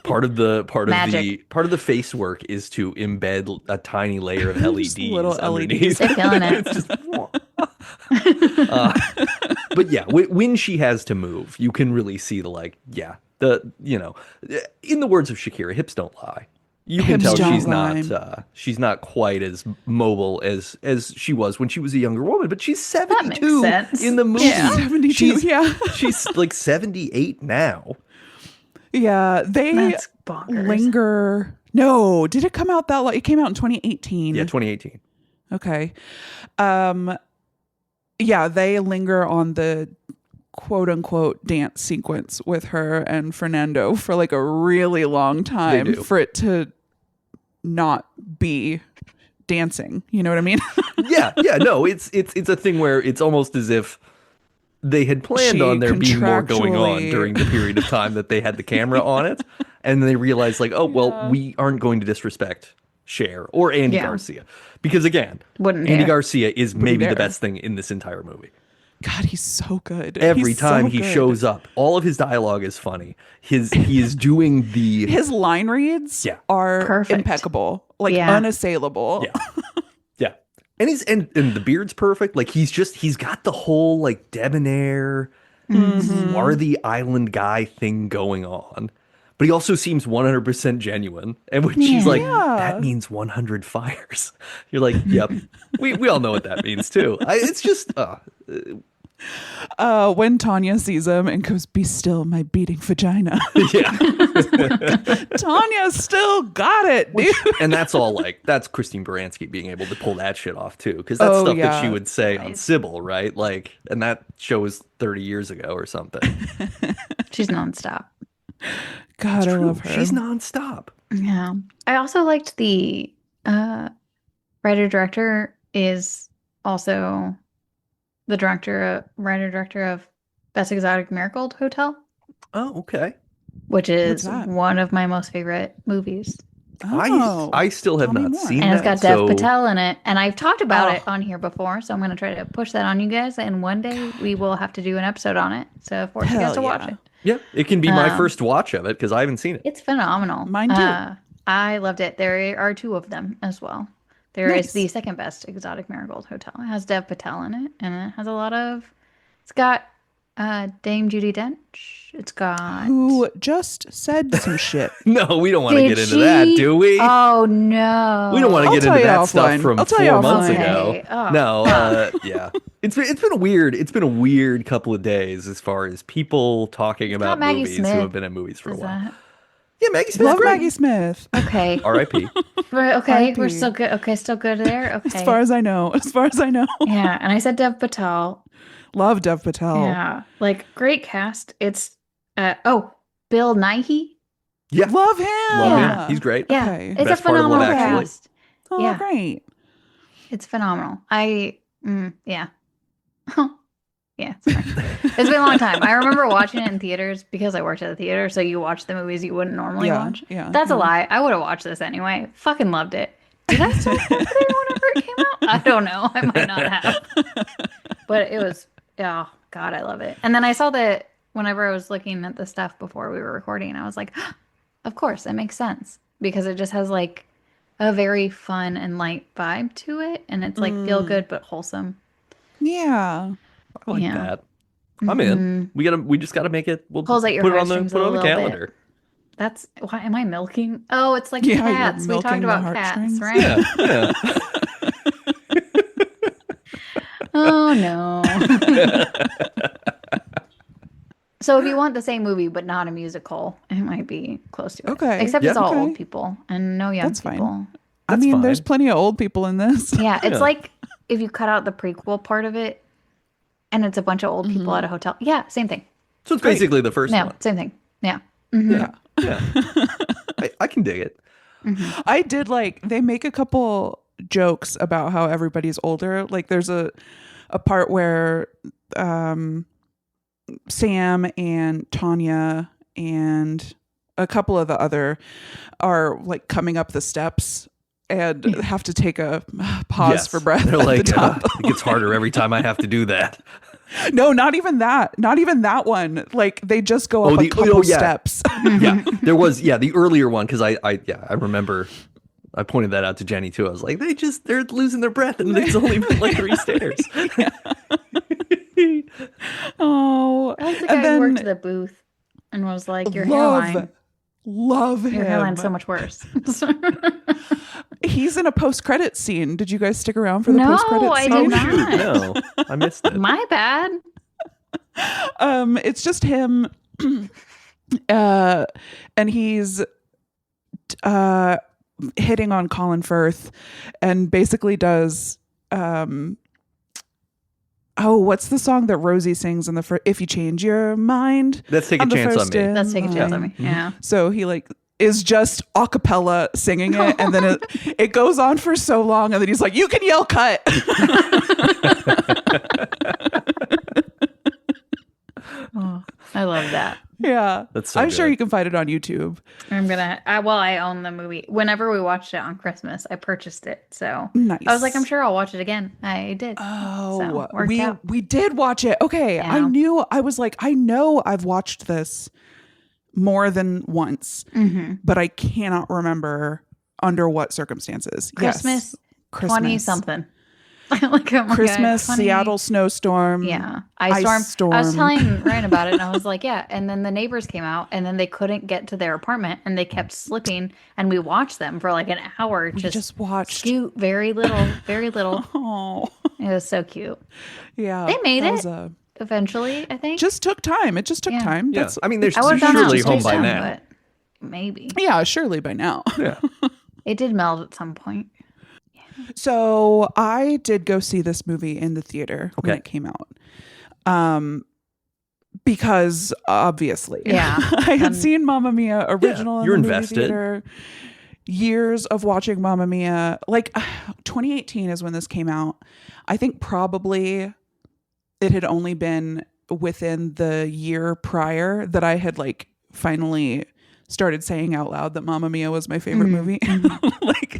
Part of the Magic. face work is to embed a tiny layer of LEDs. little underneath. They're killing it. It's just, but yeah, when she has to move, you can really see in the words of Shakira, hips don't lie. You can Hips tell don't she's not quite as mobile as she was when she was a younger woman, but she's 72 sense. in the movie. Yeah. 72, She's, yeah. she's like 78 now. Yeah, they That's bonkers. linger. No, did it come out that long? It came out in 2018. Yeah, 2018. Okay. Yeah, they linger on the quote unquote dance sequence with her and Fernando for like a really long time do. for it to not be dancing. You know what I mean? Yeah, no, it's a thing where it's almost as if they had planned She on there being more going on contractually- during the period of time that they had the camera on it, and they realized like, oh well, we aren't going to disrespect Cher or Andy Yeah. Garcia, because again, Wouldn't Andy dare. Garcia is maybe dare. the best thing in this entire movie. God, he's so good. Every He's time so he good. shows up, all of his dialogue is funny. He is doing the His line reads Yeah. are Perfect. impeccable, like Yeah. unassailable. yeah, and and the beard's perfect. Like he's got the whole like debonair, swarthy island guy thing going on, but he also seems 100% genuine. And when she's like, Yeah. that means 100 fires, you're like, yep, we all know what that means too. It's just When Tanya sees him and goes, "Be still, my beating vagina." yeah. Tanya still got it, dude. And that's all like, that's Christine Baranski being able to pull that shit off too, because that's Oh, stuff that yeah. she would say on Sybil, right? Like, and that show was 30 years ago or something. She's nonstop. God, I love her. She's nonstop. Yeah. I also liked the writer-director is also the writer-director of Best Exotic Marigold Hotel, Oh, okay. which is that? one of my most favorite movies. Oh. I still have Tell me not more. seen And it's that. got Dev so Patel in it. And I've talked about Oh. it on here before, so I'm going to try to push that on you guys. And one day we will have to do an episode on it. So force you guys Hell to watch yeah. it. yeah, it can be my Um, first watch of it because I haven't seen it. It's phenomenal. Mine too. I loved it. There are 2 of them as well. There is Nice. the second best Exotic Marigold Hotel. It has Dev Patel in it, and it has a lot of. It's got Dame Judi Dench. It's got. Who just said some shit. No, we don't want to Did get into that, she? do we? Oh no! We don't want to I'll get tell into you that stuff offline. from I'll tell 4 you months offline. ago. Okay. Oh, No, yeah, it's been a weird couple of days as far as people talking about Maggie movies Smith, who have been in movies for a Is while. that? Yeah, Maggie Smith. Love Maggie Smith. Okay. R.I.P. Okay, we're R.I.P. still good. Okay, still good there. Okay. As far as I know. Yeah, and I said Dev Patel. Love Dev Patel. Yeah, like great cast. It's Bill Nighy. Yeah, Love him. love him. He's great. Yeah, Okay. it's Best a part of Love phenomenal Actually. cast. Oh, Yeah. great. It's phenomenal. Yeah. Yeah, it's fine. It's been a long time. I remember watching it in theaters because I worked at the theater, so you watch the movies you wouldn't normally watch. Yeah. That's a lie. I would have watched this anyway. Fucking loved it. Did I still work there whenever it came out? I don't know. I might not have. But it was, oh, God, I love it. And then I saw that whenever I was looking at the stuff before we were recording, I was like, of course, that makes sense. Because it just has like a very fun and light vibe to it. And it's like feel good but wholesome. Yeah. I like Yeah. that. I'm in. We just gotta make it. We'll Pulls at your put it on the heartstrings put it a on the little bit. calendar. That's why am I milking? Oh, it's like Yeah, you're cats. We talked milking the about cats, heartstrings. right? Yeah. Oh no. So if you want the same movie but not a musical, it might be close to it. Okay. Except it's Yeah. all Okay. old people and no young That's fine. people. I That's mean, there's fine. plenty of old people in this. Yeah, it's Yeah. like if you cut out the prequel part of it and it's a bunch of old people at a hotel. Yeah, same thing. So it's basically the first No, one. same thing. Yeah. Mhm. Yeah. Yeah. I can dig it. I did they make a couple jokes about how everybody's older. Like there's a part where Sam and Tanya and a couple of the other are like coming up the steps and have to take a pause Yes. for breath. They're at like, the top. it gets harder every time I have to do that. No, not even that. Not even that one. Like they just go up a couple steps. Yeah, there was the earlier one because I remember I pointed that out to Jenny too. I was like, they're losing their breath and it's only been like 3 stairs. Oh, I like the guy who worked at the booth and was like, your hairline. Love him. Your hairline's so much worse. He's in a post-credit scene. Did you guys stick around for the No, post-credit I scene? did Oh not. shoot, no, I missed it. My bad. It's just him, and he's hitting on Colin Firth, and basically does what's the song that Rosie sings in the first? If you change your mind, Let's take a on the chance on first me. Let's take a chance on me. Mm-hmm. Yeah. So he is just a cappella singing it, and then it goes on for so long, and then he's like, "You can yell cut." Oh, I love that. Yeah, That's so I'm sure good. you can find it on YouTube. I own the movie. Whenever we watched it on Christmas, I purchased it. So Nice. I was like, I'm sure I'll watch it again. I did. Oh, worked out. we did watch it. Okay, Yeah. I know I've watched this more than once, but I cannot remember under what circumstances. Christmas, Yes. 20 something. Like, oh my Christmas, God, 20. Seattle snowstorm. Yeah. Ice storm. I was telling Ryan about it and I was like, yeah. And then the neighbors came out and then they couldn't get to their apartment and they kept slipping and we watched them for like an hour. Just watched. Scoot very little, very little. Oh, It was so cute. yeah. They made that it. was Eventually, I think. just took time. It just took Yeah. time. Yeah, I mean, there's I would have done it surely on home by Tuesday, now. but maybe. Yeah, surely by now. Yeah. It did melt at some point. So I did go see this movie in the theater when Okay. it came out. Because obviously, Yeah. I had seen Mamma Mia original you're in the movie invested. theater. Years of watching Mamma Mia. Like 2018 is when this came out. I think probably it had only been within the year prior that I had finally started saying out loud that Mamma Mia was my favorite movie. Like,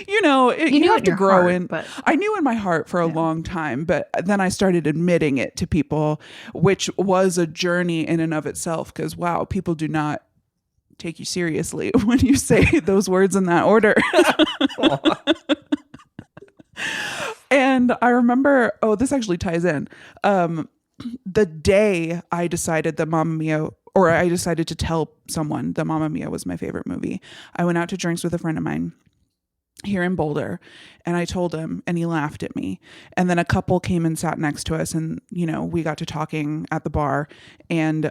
you knew have in to your grow heart, in. but- I knew in my heart for a long time, but then I started admitting it to people, which was a journey in and of itself. Because wow, people do not take you seriously when you say those words in that order. And I remember, this actually ties in. The day I decided that Mamma Mia, or I decided to tell someone that Mamma Mia was my favorite movie, I went out to drinks with a friend of mine here in Boulder, and I told him, and he laughed at me. And then a couple came and sat next to us, and we got to talking at the bar, and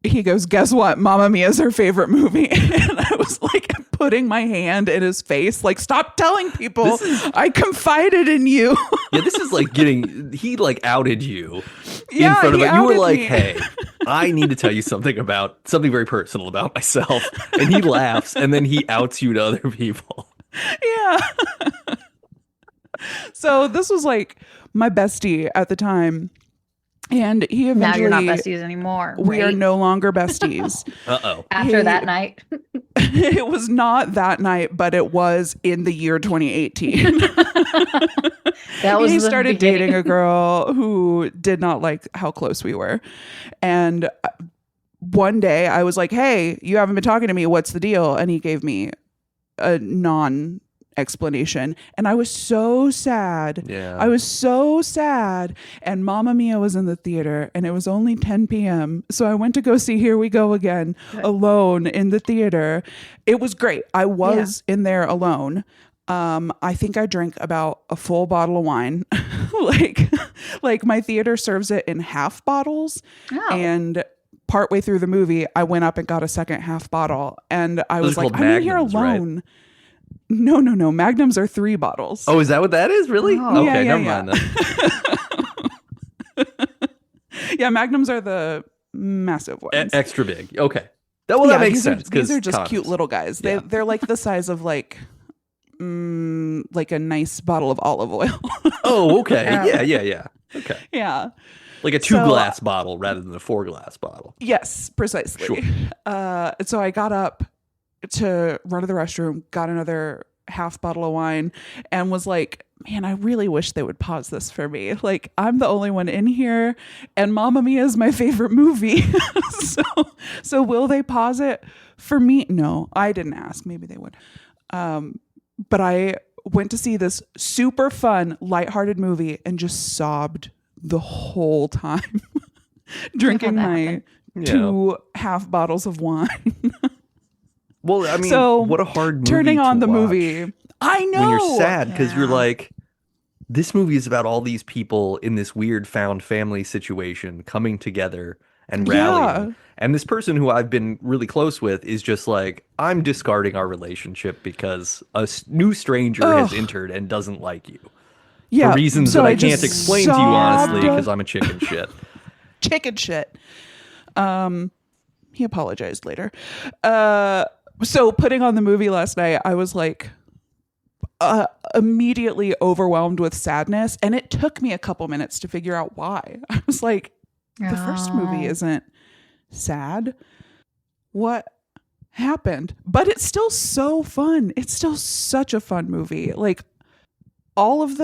he goes, guess what? Mamma Mia is her favorite movie. And I was like putting my hand in his face, like, stop telling people I confided in you. Yeah, this is like he like outed you Yeah, in front of he it. You were outed like, me. hey, I need to tell you something very personal about myself. And he laughs and then he outs you to other people. Yeah. So this was like my bestie at the time. And he eventually... Now you're not besties anymore. We are right? no longer besties. Uh-oh. After that night. It was not that night, but it was in the year 2018. That was He the started beginning. dating a girl who did not like how close we were. And one day I was like, hey, you haven't been talking to me. What's the deal? And he gave me a non-explanation. And I was so sad. Yeah. I was so sad. And Mamma Mia was in the theater and it was only 10 p.m. So I went to go see Here We Go Again alone in the theater. It was great. I was in there alone. I think I drank about a full bottle of wine. like my theater serves it in half bottles. Oh. And partway through the movie, I went up and got a second half bottle. And I Those was are like, called I'm in here Magnums, right? alone. No. Magnums are 3 bottles. Oh, is that what that is? Really? Oh. Okay, Yeah, never yeah. mind then. Yeah, Magnums are the massive ones. Extra big. Okay. That makes sense. These are just condoms. cute little guys. Yeah. They're like the size of like a nice bottle of olive oil. Oh, okay. Yeah. Okay. Yeah. Like a 2-glass bottle rather than a 4-glass bottle. Yes, precisely. Sure. So I got up to run to the restroom, got another half bottle of wine, and was like, man, I really wish they would pause this for me. Like, I'm the only one in here, and Mamma Mia is my favorite movie. So will they pause it for me? No, I didn't ask. Maybe they would. But I went to see this super fun, lighthearted movie and just sobbed the whole time, drinking my 2 half bottles of wine. Well, I mean, So, what a hard movie turning on to the watch movie. I know. when you're sad because you're Yeah. like, this movie is about all these people in this weird found family situation coming together and rallying. Yeah. And this person who I've been really close with is just like, I'm discarding our relationship because a new stranger has entered and doesn't like you. Yeah, For reasons so that I just can't explain to you honestly sobbed. because I'm a chicken shit. Chicken shit. He apologized later. So putting on the movie last night, I was like immediately overwhelmed with sadness, and it took me a couple minutes to figure out why. I was like, the first movie isn't sad. What happened? But it's still so fun. It's still such a fun movie. Like all of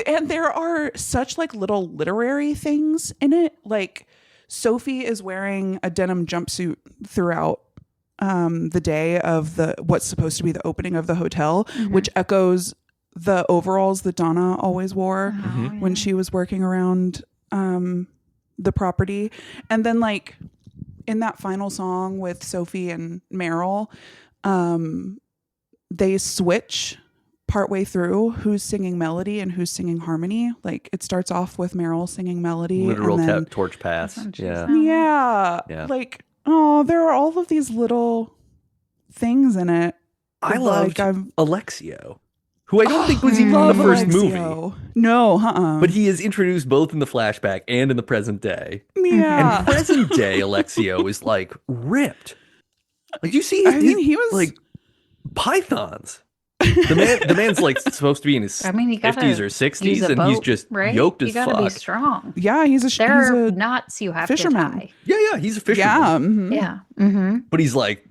and there are such like little literary things in it. Like Sophie is wearing a denim jumpsuit throughout the day of what's supposed to be the opening of the hotel, which echoes the overalls that Donna always wore when she was working around the property. And then like in that final song with Sophie and Meryl, they switch partway through who's singing melody and who's singing harmony. Like it starts off with Meryl singing melody. Literal and then, torch pass. Yeah. yeah. Like, oh, there are all of these little things in it. I Like, loved Alexio, who I don't think was even in the first movie. No, But he is introduced both in the flashback and in the present day. Yeah. And present day Alexio is like ripped. Like you see, he was like pythons. The man's like supposed to be in his I mean, you gotta 50s or use 60s, a and he's boat, just right? yoked as You gotta be fuck. strong. Yeah, he's They're a knots you have fisherman. to tie. Yeah, he's a fisherman. Yeah. Yeah. But he's like,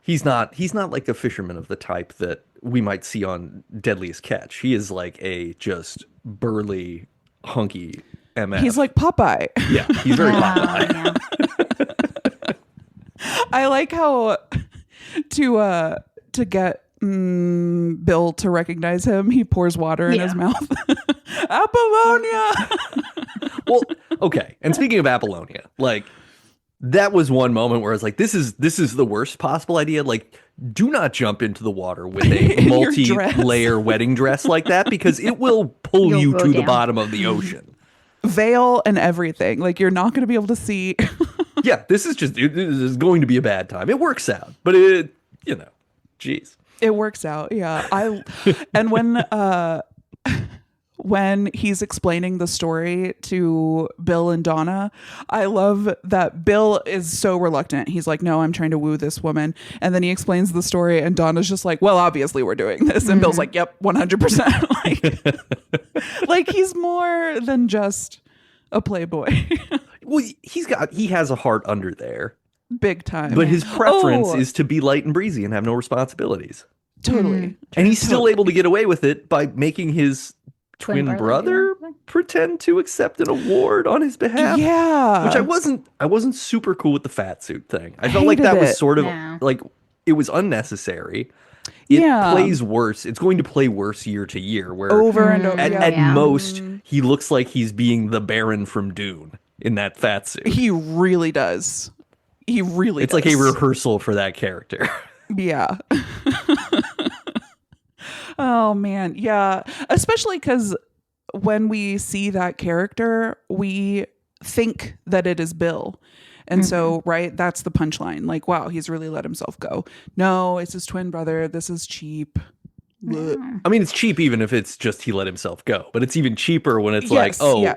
he's not like a fisherman of the type that we might see on Deadliest Catch. He is like a just burly, hunky MF. He's like Popeye. Yeah, he's very Popeye. Yeah. I like how to get Bill to recognize him, he pours water in his mouth. Apollonia. Well, okay. And speaking of Apollonia, like that was one moment where I was like, this is the worst possible idea. Like, do not jump into the water with a multi-layer wedding dress like that because it will pull You'll you go to the down. bottom of the ocean. Veil and everything. Like you're not going to be able to see. Yeah, this is going to be a bad time. It works out, but it, geez. It works out. Yeah. And when he's explaining the story to Bill and Donna, I love that Bill is so reluctant. He's like, no, I'm trying to woo this woman. And then he explains the story and Donna's just like, well, obviously we're doing this. And Bill's like, yep, 100%. Like he's more than just a playboy. Well, he has a heart under there. Big time. But his preference is to be light and breezy and have no responsibilities. Totally. And he's still able to get away with it by making his twin brother pretend to accept an award on his behalf. Yeah. Which I wasn't super cool with the fat suit thing. I felt like that was sort of like it was unnecessary. It plays worse. It's going to play worse year to year where over and over. At most he looks like he's being the Baron from Dune in that fat suit. He really does. It's like a rehearsal for that character. Yeah. Oh man, yeah. Especially because when we see that character, we think that it is Bill. And so, right, that's the punchline. Like, wow, he's really let himself go. No, it's his twin brother. This is cheap. I mean, it's cheap even if it's just he let himself go. But it's even cheaper when it's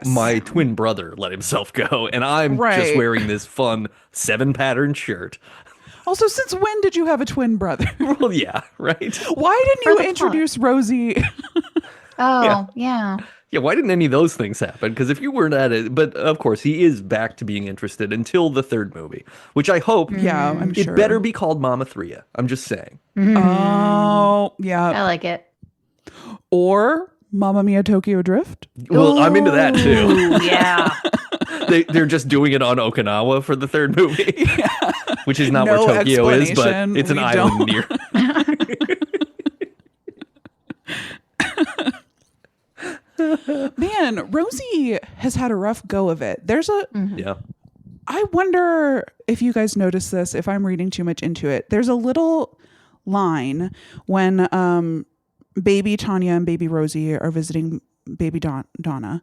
my twin brother let himself go. And I'm just wearing this fun 7-pattern shirt. Also, since when did you have a twin brother? Well, yeah, right. Why didn't you introduce Rosie? Oh, yeah. Yeah, why didn't any of those things happen? Because if you weren't at it, but of course, he is back to being interested until the third movie, which I hope I'm sure. It better be called Mama Threa. I'm just saying. Oh, yeah. I like it. Or Mamma Mia Tokyo Drift. Well, I'm into that too. Yeah. They're just doing it on Okinawa for the third movie, which is not where Tokyo is, but it's an island near. Man, Rosie has had a rough go of it. Yeah. I wonder if you guys notice this, if I'm reading too much into it. There's a little line when baby Tanya and baby Rosie are visiting baby Donna.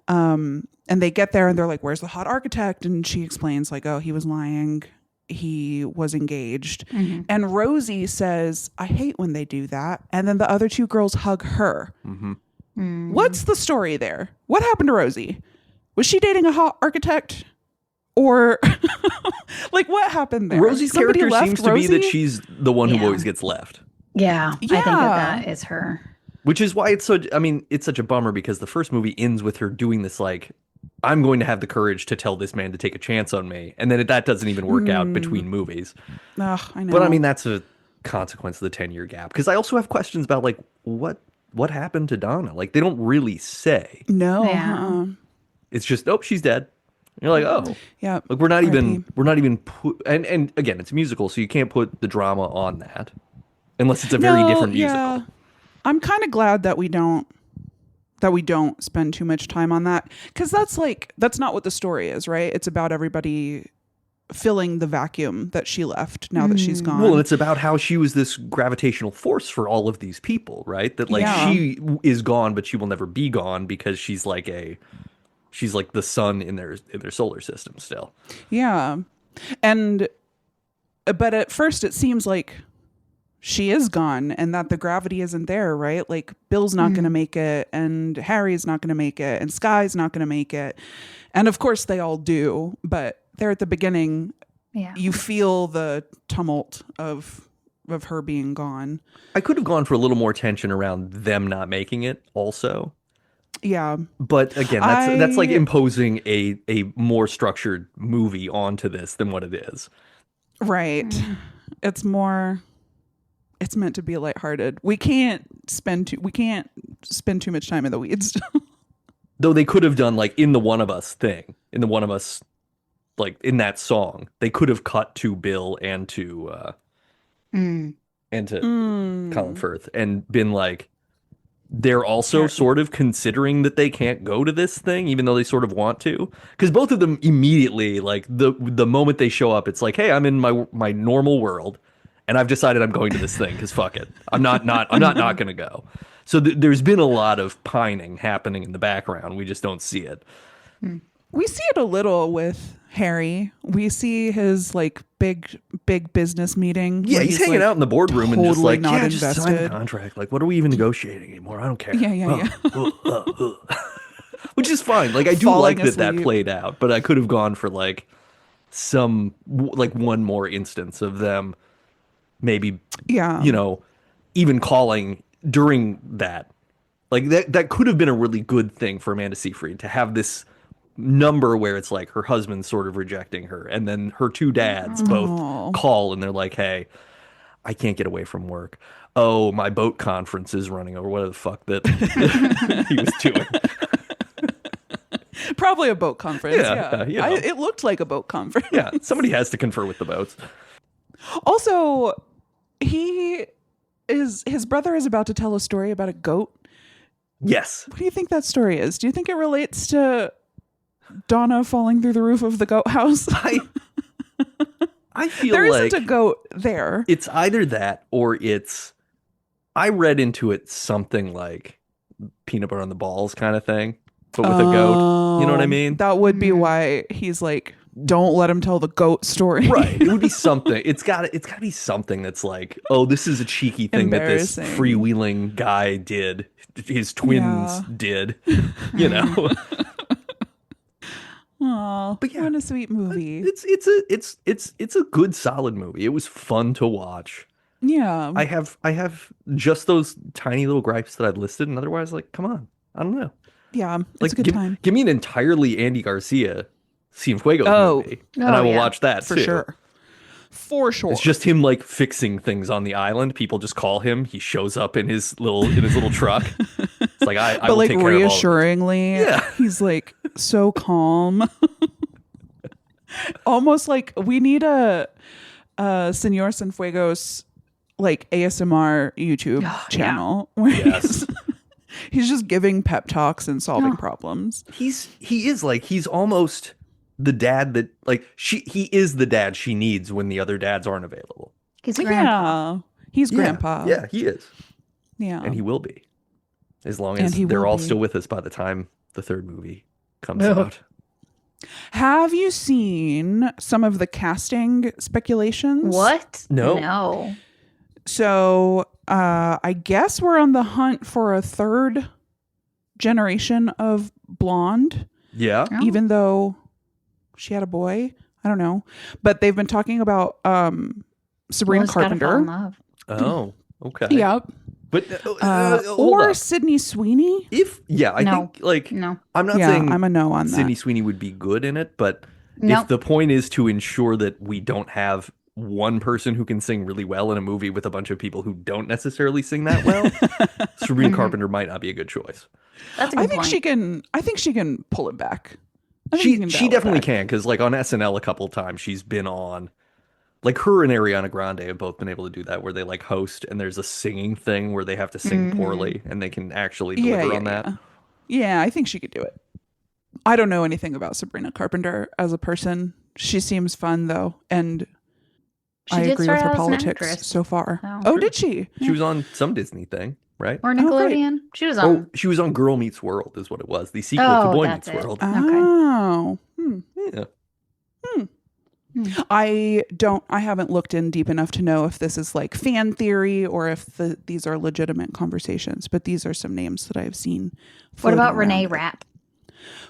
And they get there and they're like, where's the hot architect? And she explains like, oh, he was lying. He was engaged. And Rosie says, I hate when they do that. And then the other two girls hug her. What's the story there? What happened to Rosie? Was she dating a hot architect? Or like what happened there? Rosie's character seems to be that she's the one who always gets left. Yeah. I think that is her. Which is why it's such a bummer because the first movie ends with her doing this like, I'm going to have the courage to tell this man to take a chance on me. And then that doesn't even work out between movies. Ugh, I know. But I mean, that's a consequence of the 10-year gap. Because I also have questions about like, what happened to Donna? Like, they don't really say. No. Yeah. It's just, oh, she's dead. And you're like, oh. Yeah. Like, we're not even and again, it's a musical, so you can't put the drama on that. Unless it's a very different musical. Yeah. I'm kind of glad that we don't spend too much time on that because that's not what the story is, right? It's about everybody filling the vacuum that she left now that she's gone. Well, and it's about how she was this gravitational force for all of these people, right? That like she is gone, but she will never be gone because she's like the sun in their solar system still. Yeah. But at first it seems like she is gone and that the gravity isn't there, right? Like Bill's not going to make it and Harry's not going to make it and Sky's not going to make it. And of course they all do, but there at the beginning, you feel the tumult of her being gone. I could have gone for a little more tension around them not making it also. Yeah. But again, that's like imposing a more structured movie onto this than what it is. Right. It's meant to be lighthearted. We can't spend too much time in the weeds. Though they could have done like in the One of Us thing, in the One of Us, like in that song, they could have cut to Bill and to Colin Firth and been like, they're also sort of considering that they can't go to this thing, even though they sort of want to. Because both of them immediately, like the moment they show up, it's like, hey, I'm in my normal world. And I've decided I'm going to this thing because fuck it. I'm not going to go. So there's been a lot of pining happening in the background. We just don't see it. We see it a little with Harry. We see his like big business meeting. Yeah, where he's hanging like, out in the boardroom and just totally like, not just sign the invested. contract. Like, what are we even negotiating anymore? I don't care. Yeah. Which is fine. Like, I do Falling like that asleep. played out, but I could have gone for like like one more instance of them maybe, Yeah. even calling during that. Like that could have been a really good thing for Amanda Seyfried to have this number where it's like her husband's sort of rejecting her, and then her two dads both call and they're like, "Hey, I can't get away from work. Oh, my boat conference is running over. Whatever the fuck that he was doing." Probably a boat conference. Yeah, It looked like a boat conference. Yeah, somebody has to confer with the boats. Also, his brother is about to tell a story about a goat. Yes. What do you think that story is? Do you think it relates to Donna falling through the roof of the goat house? I feel there like isn't a goat there. It's either that or I read into it something like peanut butter on the balls kind of thing, but with a goat. You know what I mean? That would be why he's like, don't let him tell the goat story. Right. It would be something. It's got to be something that's like, oh, this is a cheeky thing that this freewheeling guy did. His twins did. Oh, but yeah, what a sweet movie. It's a good solid movie. It was fun to watch. Yeah. I have just those tiny little gripes that I'd listed, and otherwise, like, come on. I don't know. Yeah, it's like, a good time. Give me an entirely Andy Garcia Cienfuegos movie, and I will watch that for too. Sure. For sure. It's just him like fixing things on the island. People just call him. He shows up in his little truck. It's like I but will like take care of all of reassuringly, he's like so calm. Almost like we need a Senor Cienfuegos like ASMR YouTube channel where he's just giving pep talks and solving problems. He's almost the dad that like he is the dad she needs when the other dads aren't available. He's grandpa. He's grandpa. Yeah, he is. Yeah. And he will be. As long as they're all still with us by the time the third movie comes out. Have you seen some of the casting speculations? What? No. So I guess we're on the hunt for a third generation of blonde. Yeah. Oh. Even though she had a boy. I don't know. But they've been talking about Sabrina Carpenter. Oh, okay. Yep. But or Sydney Sweeney. I think like no. I'm not saying I'm a no on that. Sydney Sweeney would be good in it, but if the point is to ensure that we don't have one person who can sing really well in a movie with a bunch of people who don't necessarily sing that well, Sabrina Carpenter might not be a good choice. That's a good point. I think she can pull it back. She definitely can, because like on SNL a couple times she's been on. Like her and Ariana Grande have both been able to do that, where they like host and there's a singing thing where they have to sing poorly and they can actually deliver on that. Yeah, I think she could do it. I don't know anything about Sabrina Carpenter as a person. She seems fun though, and I agree with her politics so far. Oh, did she? She was on some Disney thing, right? Or Nickelodeon. She was on. Oh, she was on Girl Meets World, is what it was. The sequel to Boy Meets World. Oh, yeah. I haven't looked in deep enough to know if this is like fan theory or if these are legitimate conversations, but these are some names that I've seen. What about Renee Rapp?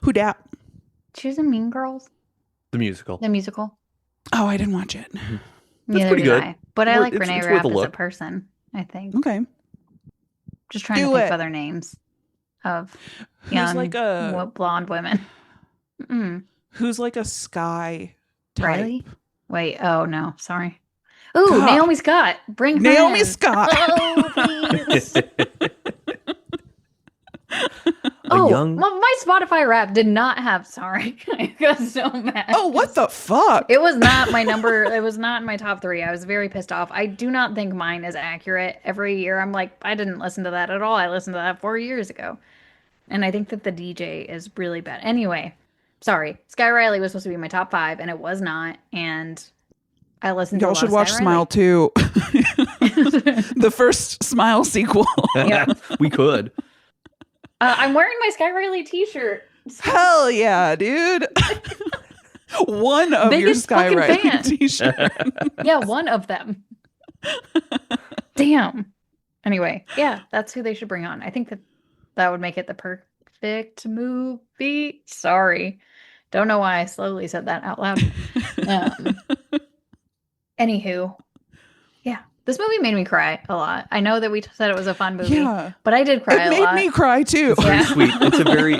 Who dat? She was in Mean Girls. The musical. Oh, I didn't watch it. That's pretty good. But I like Renee Rapp as a person, I think. Okay. Just trying to think of other names of young like blonde women. Who's like a Sky type? Riley? Wait, oh no, sorry. Ooh, Naomi Scott. Bring her Naomi in. Scott. Oh, please. My Spotify rap did not have, sorry. I got so mad. Oh, what the fuck? It was not my number. It was not in my top 3. I was very pissed off. I do not think mine is accurate. Every year I'm like, I didn't listen to that at all. I listened to that 4 years ago. And I think that the DJ is really bad. Anyway, sorry. Sky Riley was supposed to be my top 5 and it was not. And I listened to Y'all should watch Smile 2. The first Smile sequel. Yeah. We could. I'm wearing my Sky Riley t-shirt. Hell yeah, dude. One of Biggest your fucking skywriting fan. t-shirt. Yeah, one of them. Damn. Anyway, yeah, that's who they should bring on. I think that would make it the perfect movie. Sorry. Don't know why I slowly said that out loud. Anywho, yeah, this movie made me cry a lot. I know that we said it was a fun movie, Yeah. but I did cry It a lot. made me cry too. It's very Yeah. sweet.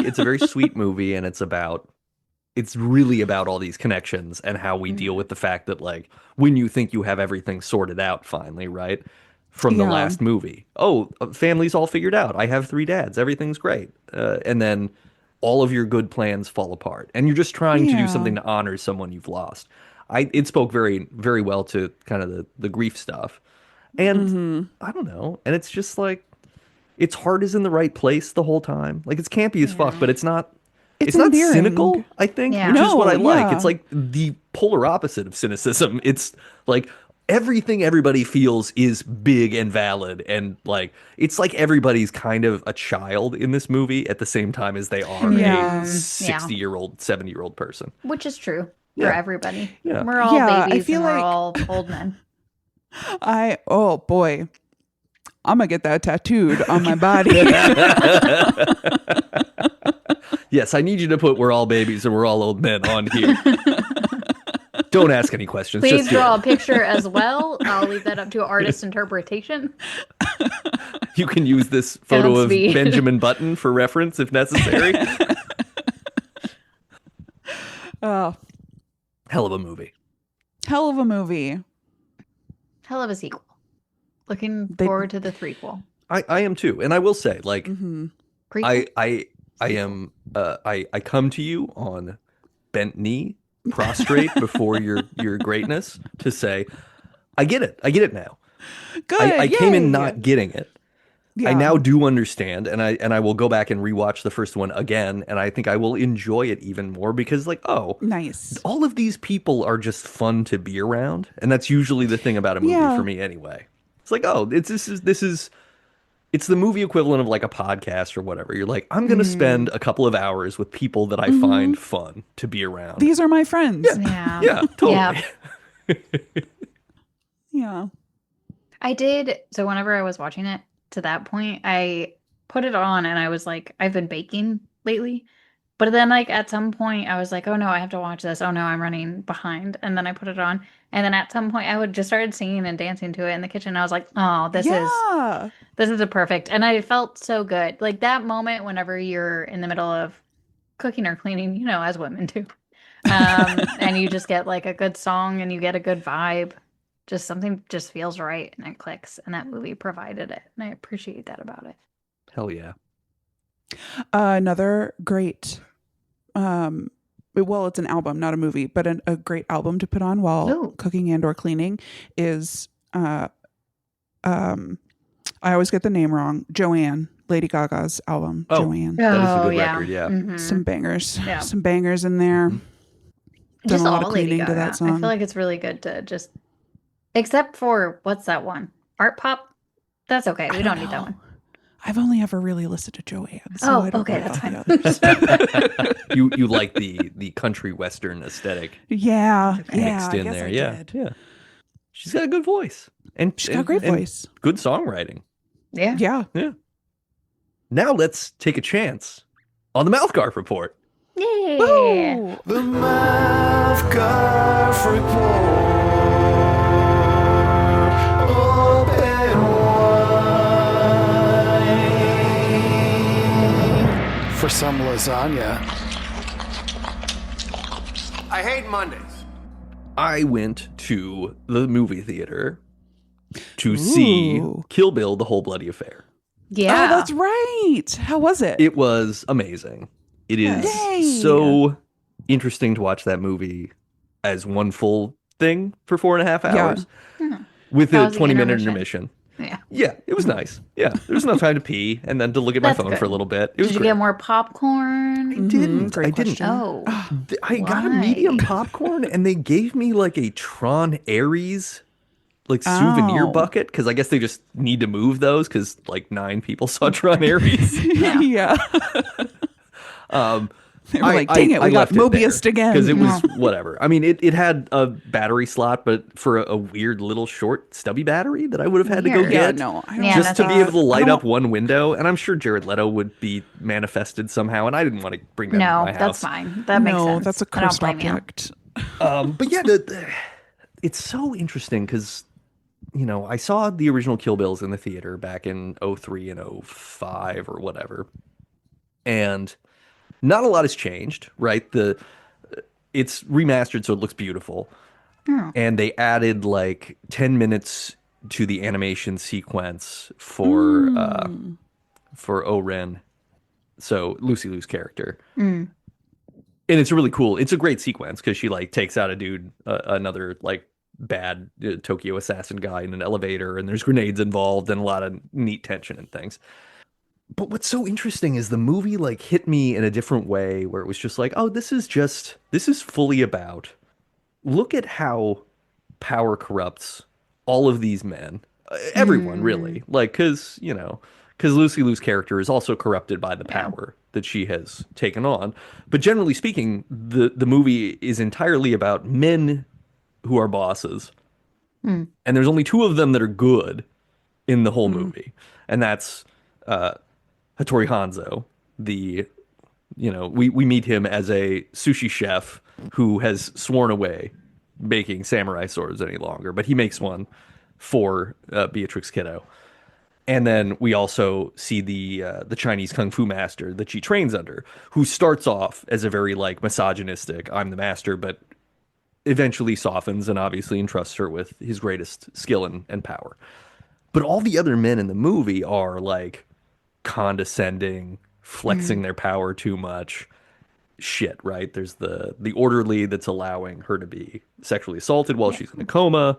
It's a very sweet movie, and it's really about all these connections and how we deal with the fact that, like, when you think you have everything sorted out finally, right? From the Yeah. last movie. Oh, family's all figured out. I have 3 dads. Everything's great. And then all of your good plans fall apart. And you're just trying to Yeah. do something to honor someone you've lost. It spoke very, very well to kind of the grief stuff. And I don't know. And it's just like, its heart is in the right place the whole time. Like, it's campy as fuck, but it's not not endearing. cynical, I think, Yeah. which is No, what I like. yeah. It's like the polar opposite of cynicism. It's like everything everybody feels is big and valid, and like it's like everybody's kind of a child in this movie at the same time as they are Yeah. a 60-year-old, 70-year-old person. Which is true for Yeah. everybody. Yeah. We're all Yeah, I babies feel and we're like- all old men. Oh boy. I'm gonna get that tattooed on my body. Yes, I need you to put "We're all babies and we're all old men" on here. Don't ask any questions. Please just do draw it. a picture as well. I'll leave that up to artist interpretation. You can use this photo helps of me. Benjamin Button for reference if necessary. Oh, Hell of a movie. hell of a movie. Hell of a sequel. Looking They- forward to the threequel. I am too, and I will say, like, Hmm. Prequel? I come to you on bent knee, prostrate before your greatness to say, I get it now. Good. I came in yay. not getting it. I Yeah. now do understand, and I will go back and rewatch the first one again, and I think I will enjoy it even more because, like, oh, Nice. all of these people are just fun to be around, and that's usually the thing about a movie Yeah. for me anyway. It's like, oh, it's the movie equivalent of like a podcast or whatever. You're like, I'm gonna spend a couple of hours with people that I find fun to be around. These are my friends. Yeah. Yeah, totally. Yeah. Yeah. I did. So whenever I was watching it to that point, I put it on and I was like, I've been baking lately. But then, like, at some point, I was like, oh no, I have to watch this. Oh no, I'm running behind. And then I put it on. And then at some point, I would just started singing and dancing to it in the kitchen. I was like, oh, this is a perfect. And I felt so good. Like that moment whenever you're in the middle of cooking or cleaning, you know, as women do. And you just get like a good song and you get a good vibe. Just something just feels right and it clicks. And that movie provided it. And I appreciate that about it. Hell yeah. Another great, well, it's an album, not a movie, but a great album to put on while Ooh. cooking and or cleaning is, I always get the name wrong. Joanne, Lady Gaga's album. Oh. Joanne. That is a good record, yeah. Mhm. Some bangers. Yeah. Some bangers in there. Just Done a lot of all Lady cleaning to Gaga. that I song. feel like it's really good to just, except for what's that one? Art Pop? That's okay. We don't need that one. I've only ever really listened to Joanne. So Oh, I don't okay, know that's about fine. the others. You like the country western aesthetic Yeah. mixed I in guess there. I Yeah. did. Yeah. She's got a good voice. And She's got a great and voice. good songwriting. Yeah. Yeah. Now let's take a chance on the MouthGarf Report. Yeah. Woo! The MouthGarf Report. Open wide for some lasagna. I hate Mondays. I went to the movie theater to see Ooh. Kill Bill, The Whole Bloody Affair. Yeah. Oh, that's right. How was it? It was amazing. It is Yay. so interesting to watch that movie as one full thing for 4.5 hours with How a was the 20-minute intermission? intermission. Yeah. Yeah, it was nice. Yeah, there was enough time to pee and then to look at my That's phone good. for a little bit. It was Did you great. get more popcorn? I didn't. Great I didn't. question. Oh. I got a medium Why? popcorn and they gave me like a Tron Aries like souvenir Oh. bucket because I guess they just need to move those because like 9 people saw Tron Aries. yeah. They were like, dang it, we got Mobiused again. Because it was whatever. I mean, it had a battery slot, but for a weird little short stubby battery that I would have had to go Weird. get. No, I don't Yeah, just to be able to light I up one window. And I'm sure Jared Leto would be manifested somehow, and I didn't want to bring that into No, my house. that's fine. That makes sense. that's a I don't cursed blame you. object. But yeah, it's so interesting because, I saw the original Kill Bills in the theater back in 03 and 05 or whatever. And not a lot has changed, right? It's remastered, so it looks beautiful. And they added like 10 minutes to the animation sequence for O-Ren, so Lucy Liu's character. And it's really cool. It's a great sequence because she like takes out a dude, another like bad Tokyo assassin guy in an elevator, and there's grenades involved and a lot of neat tension and things. But what's so interesting is the movie like hit me in a different way where it was just like, oh, this is fully about, look at how power corrupts all of these men, everyone really, like, because Lucy Liu's character is also corrupted by the power that she has taken on. But generally speaking, the movie is entirely about men who are bosses. And there's only two of them that are good in the whole movie. And that's Hattori Hanzo, we meet him as a sushi chef who has sworn away making samurai swords any longer, but he makes one for Beatrix Kiddo. And then we also see the Chinese kung fu master that she trains under, who starts off as a very like misogynistic, I'm the master, but eventually softens and obviously entrusts her with his greatest skill and power. But all the other men in the movie are like condescending, flexing their power too much shit, right? There's the orderly that's allowing her to be sexually assaulted while she's in a coma,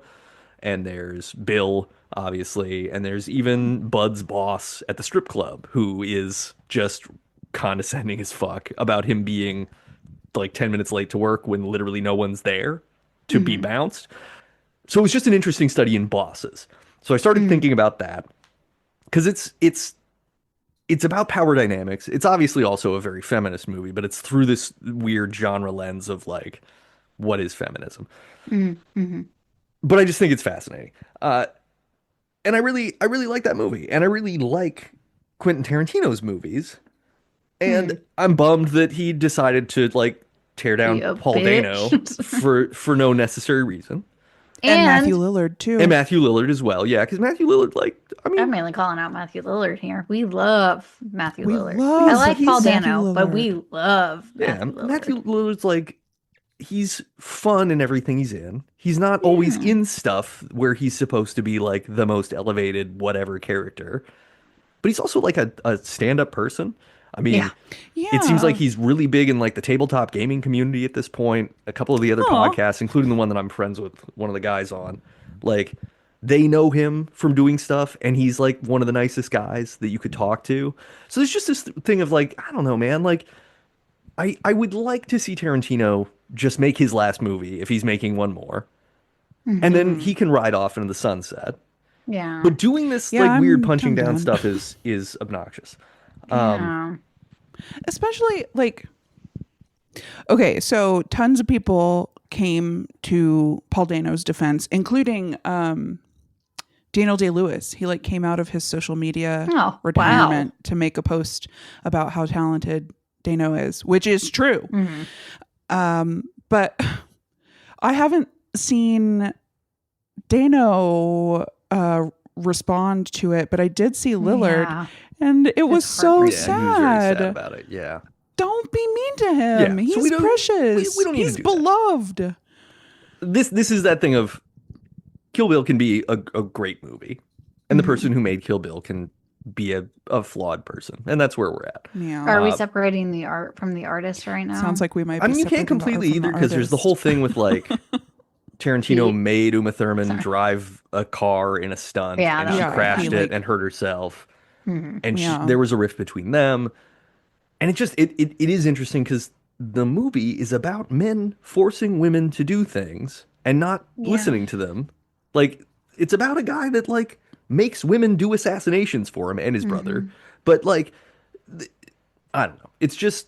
and there's Bill, obviously, and there's even Bud's boss at the strip club, who is just condescending as fuck about him being like 10 minutes late to work when literally no one's there to be bounced. So it was just an interesting study in bosses. So I started thinking about that because it's about power dynamics. It's obviously also a very feminist movie, but it's through this weird genre lens of like, what is feminism? But I just think it's fascinating. And I really like that movie. And I really like Quentin Tarantino's movies. And I'm bummed that he decided to like tear down Paul Dano for no necessary reason. And Matthew Lillard too. And Matthew Lillard as well. Yeah, because Matthew Lillard, I'm mainly calling out Matthew Lillard here. We love Matthew Lillard. love I like Paul Matthew Dano, but Lillard. we love Matthew Lillard. Matthew Lillard's like, he's fun in everything he's in. He's not always in stuff where he's supposed to be like the most elevated whatever character, but he's also like a stand-up person. I mean, it seems like he's really big in like the tabletop gaming community at this point. A couple of the other podcasts, including the one that I'm friends with one of the guys on, like they know him from doing stuff, and he's like one of the nicest guys that you could talk to. So there's just this thing of like, I don't know, man, like I would like to see Tarantino just make his last movie if he's making one more. And then he can ride off into the sunset. Yeah. But doing this like weird punching down stuff is obnoxious. Especially like, okay, so tons of people came to Paul Dano's defense, including Daniel Day-Lewis. He like came out of his social media retirement to make a post about how talented Dano is, which is true. But I haven't seen Dano respond to it, but I did see Lillard, and it was so sad. He was very sad about it. Yeah. Don't be mean to him. Yeah. He's precious. We don't He's beloved. This is that thing of Kill Bill can be a great movie, and the person who made Kill Bill can be a flawed person, and that's where we're at. Yeah. Are we separating the art from the artist right now? Sounds like we might be. I mean, you can't completely either, because there's the whole thing with like Tarantino made Uma Thurman drive a car in a stunt, and she crashed it and hurt herself, and there was a rift between them, and it is interesting because the movie is about men forcing women to do things and not listening to them. Like, it's about a guy that like makes women do assassinations for him and his brother, but like, I don't know. It's just,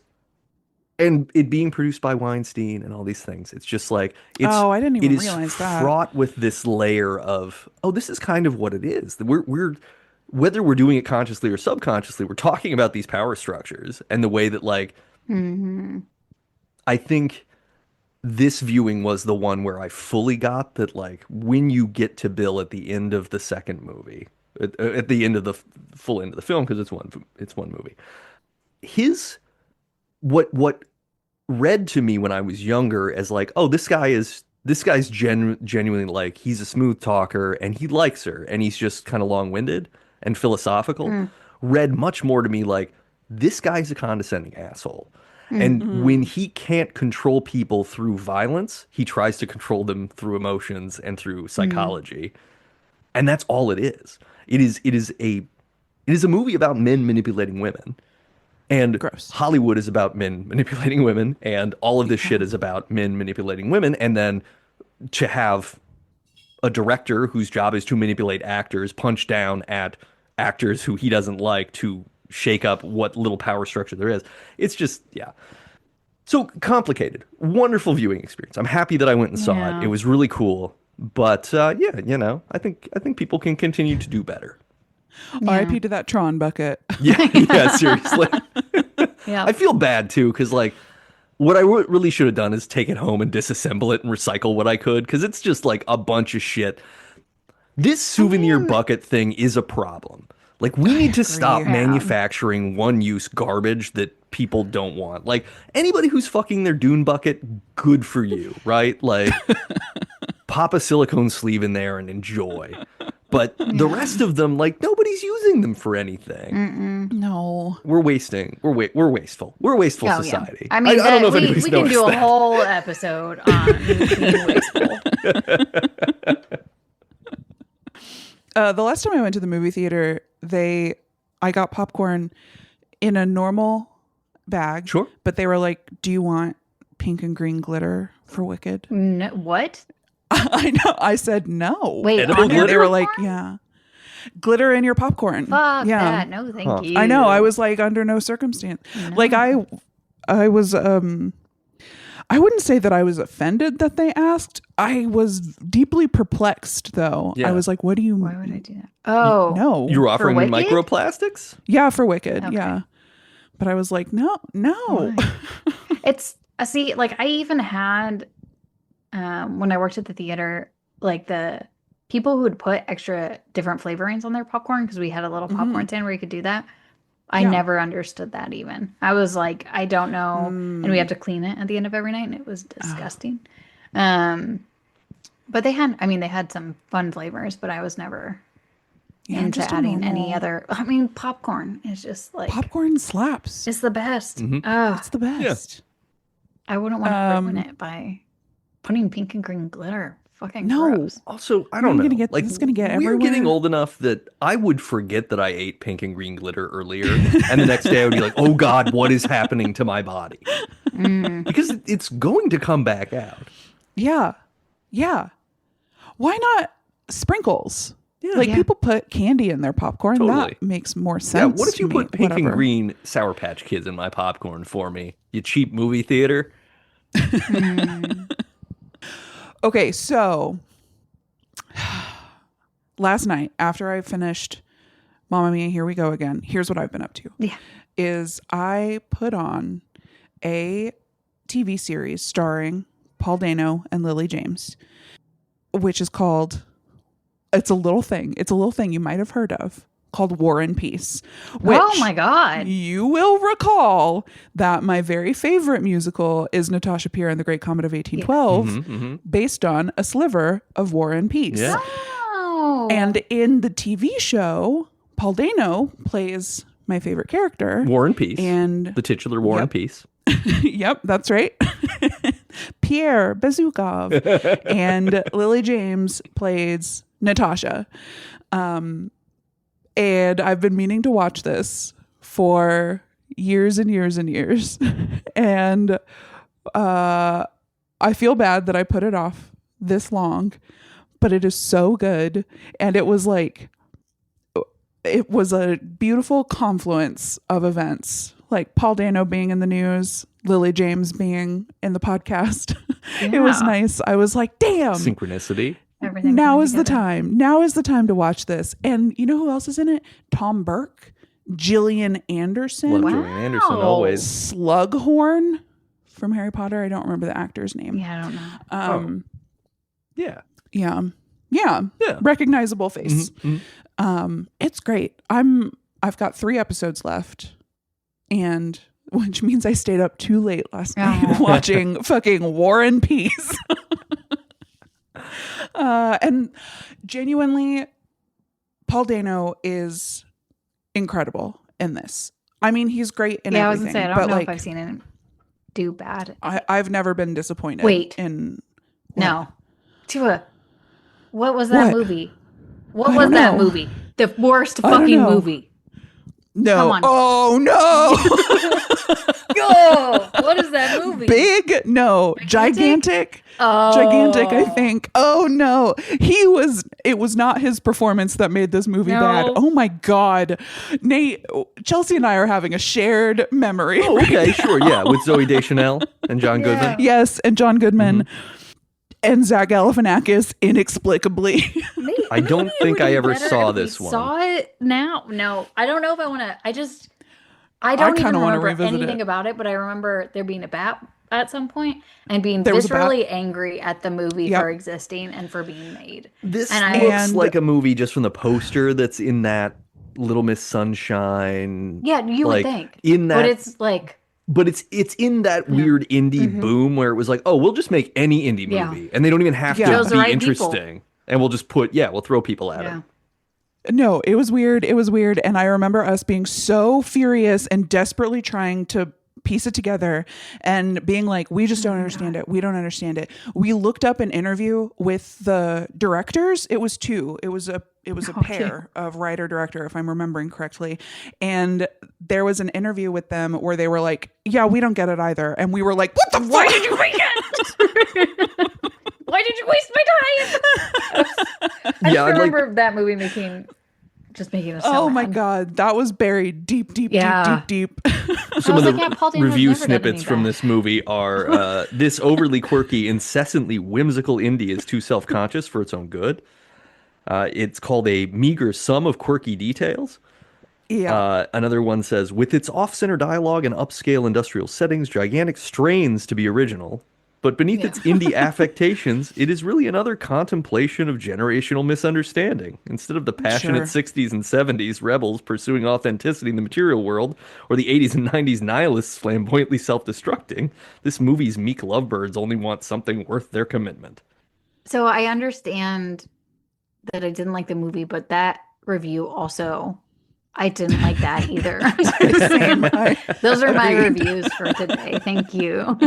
and it being produced by Weinstein and all these things. It's just like I didn't it even is realize that. fraught with this layer of, oh, this is kind of what it is. We're whether we're doing it consciously or subconsciously, we're talking about these power structures and the way that like I think this viewing was the one where I fully got that, like, when you get to Bill at the end of the second movie, at the end of the full end of the film, because it's one movie. His what read to me when I was younger as like, oh, this guy's genuinely like, he's a smooth talker and he likes her and he's just kind of long-winded and philosophical, read much more to me like, this guy's a condescending asshole. And when he can't control people through violence, he tries to control them through emotions and through psychology. And that's all it is. It is a movie about men manipulating women. And Gross. Hollywood is about men manipulating women, and all of this shit is about men manipulating women. And then to have a director whose job is to manipulate actors, punch down at actors who he doesn't like to shake up what little power structure there is. It's just, yeah. So complicated. Wonderful viewing experience. I'm happy that I went and saw it. It was really cool. But yeah, you know, I think people can continue to do better. R.I.P. to that Tron bucket. Yeah, seriously. Yeah. I feel bad too, because like what I really should have done is take it home and disassemble it and recycle what I could, because it's just like a bunch of shit. This souvenir bucket thing is a problem. Like, we need to stop manufacturing one-use garbage that people don't want. Like, anybody who's fucking their Dune bucket, good for you, right? Like, pop a silicone sleeve in there and enjoy. But the rest of them, like, nobody's using them for anything. No. We're wasting. We're wasteful. We're a wastful society. I mean, I don't know if we anybody's can do a noticed that. whole episode on being wasteful. The last time I went to the movie theater, I got popcorn in a normal bag. Sure. But they were like, "Do you want pink and green glitter for Wicked?" No, what? I know. I said no. Wait, Edible on your glitter? They were like, popcorn? "Yeah, glitter in your popcorn." Fuck yeah. that. No, thank you. I know. I was like, under no circumstance. No. Like I was I wouldn't say that I was offended that they asked. I was deeply perplexed though. Yeah. I was like, what do you Why would I do that? Oh. No. You were offering me Wicked? microplastics? Yeah, for Wicked. Okay. Yeah. But I was like, no. Why? It's see, like I even had when I worked at the theater, like the people who would put extra different flavorings on their popcorn, because we had a little popcorn stand where you could do that. I Yeah. never understood that even. I was like, I don't know. And we have to clean it at the end of every night, and it was disgusting. But they had some fun flavors, but I was never into just a adding any normal- other. I mean, popcorn is just like Popcorn slaps. it's the best. Mhm. Ugh, It's the best. I wouldn't want to ruin it by putting pink and green glitter. Fucking No. gross. Also, I don't know. This is gonna get we're everywhere. getting old enough that I would forget that I ate pink and green glitter earlier, and the next day I would be like, "Oh God, what is happening to my body?" Because it's going to come back out. Yeah. Yeah. Why not sprinkles? Yeah. Like Yeah. people put candy in their popcorn. Totally. That makes more sense. Yeah. What if you to me. put pink and Whatever. green Sour Patch Kids in my popcorn for me? You cheap movie theater. Okay, so last night after I finished Mamma Mia, Here We Go Again, here's what I've been up to. Yeah. Is I put on a TV series starring Paul Dano and Lily James, which is called, it's a little thing you might have heard of, called War and Peace. Which Oh my God. you will recall that my very favorite musical is Natasha Pierre and the Great Comet of 1812, based on a sliver of War and Peace. Yeah. Oh. And in the TV show, Paul Dano plays my favorite character. War and Peace. And the titular War and Peace. yep, that's right. Pierre Bezukhov. And Lily James plays Natasha. And I've been meaning to watch this for years and years and years. And I feel bad that I put it off this long, but it is so good. And it was a beautiful confluence of events. like Paul Dano being in the news, Lily James being in the podcast. It was nice. I was like, damn. Synchronicity. Everything Now coming is the together. time. Now is the time to watch this. And you know who else is in it? Tom Burke, Gillian Anderson, Love Gillian Anderson always. Slughorn from Harry Potter. I don't remember the actor's name. Yeah, I don't know. Yeah. Yeah. Recognizable face. Mhm. It's great. I've got 3 episodes left, and which means I stayed up too late last night watching fucking War and Peace. And genuinely, Paul Dano is incredible in this. I mean, he's great in everything. I was gonna say I don't but know like, if I've seen him do bad. I've never been disappointed. Wait. In No, Tua, what was that What? movie? What I was don't that know. movie? The worst I don't fucking know. movie. no. Come on. Oh no. Yo, what is that movie? Big? No. Gigantic? Oh, Gigantic, I think. Oh no. It was not his performance that made this movie No. bad. Oh my God. Nate, Chelsea and I are having a shared memory. Oh, okay, sure. Yeah, with Zoe Deschanel and John Goodman. Yes, and John Goodman and Zach Galifianakis inexplicably. I don't Maybe it think would I be ever better saw if we this one. Saw it now? No, I don't know if I want to. I don't kinda even wanna remember revisit anything it. about it, but I remember there being a bat at some point and being There was a bat. viscerally angry at the movie Yep. for existing and for being made. This And I- looks And- like a movie just from the poster that's in that Little Miss Sunshine. Yeah, you like, would think, in that, but it's like but it's in that weird indie boom where it was like, oh, we'll just make any indie Yeah. movie, and they don't even have Yeah. to Chose the be right people. interesting, and we'll just we'll throw people at yeah. it. No, it was weird. It was weird. And I remember us being so furious and desperately trying to piece it together and being like, we just don't understand it. We don't understand it. We looked up an interview with the directors. It was 2. It was a pair of writer director, if I'm remembering correctly. And there was an interview with them where they were like, yeah, we don't get it either. And we were like, what the Why fuck? did you make it? Why did you waste my time? I Yeah, I'd just like- remember that movie making us so Oh my mad. God. That was buried deep, deep, Yeah. deep. Some I of was the like, yeah, Paul Dano's review never done snippets any from bad. this movie are this overly quirky, incessantly whimsical indie is too self-conscious for its own good. It's called a meager sum of quirky details. Yeah. Another one says, with its off-center dialogue and upscale industrial settings, Gigantic strains to be original. But beneath its indie affectations, it is really another contemplation of generational misunderstanding. Instead of the passionate Sure. 60s and 70s rebels pursuing authenticity in the material world, or the 80s and 90s nihilists flamboyantly self-destructing, this movie's meek lovebirds only want something worth their commitment. So I understand that I didn't like the movie, but that review also, I didn't like that either. Same. Those are my Agreed. reviews for today. Thank you.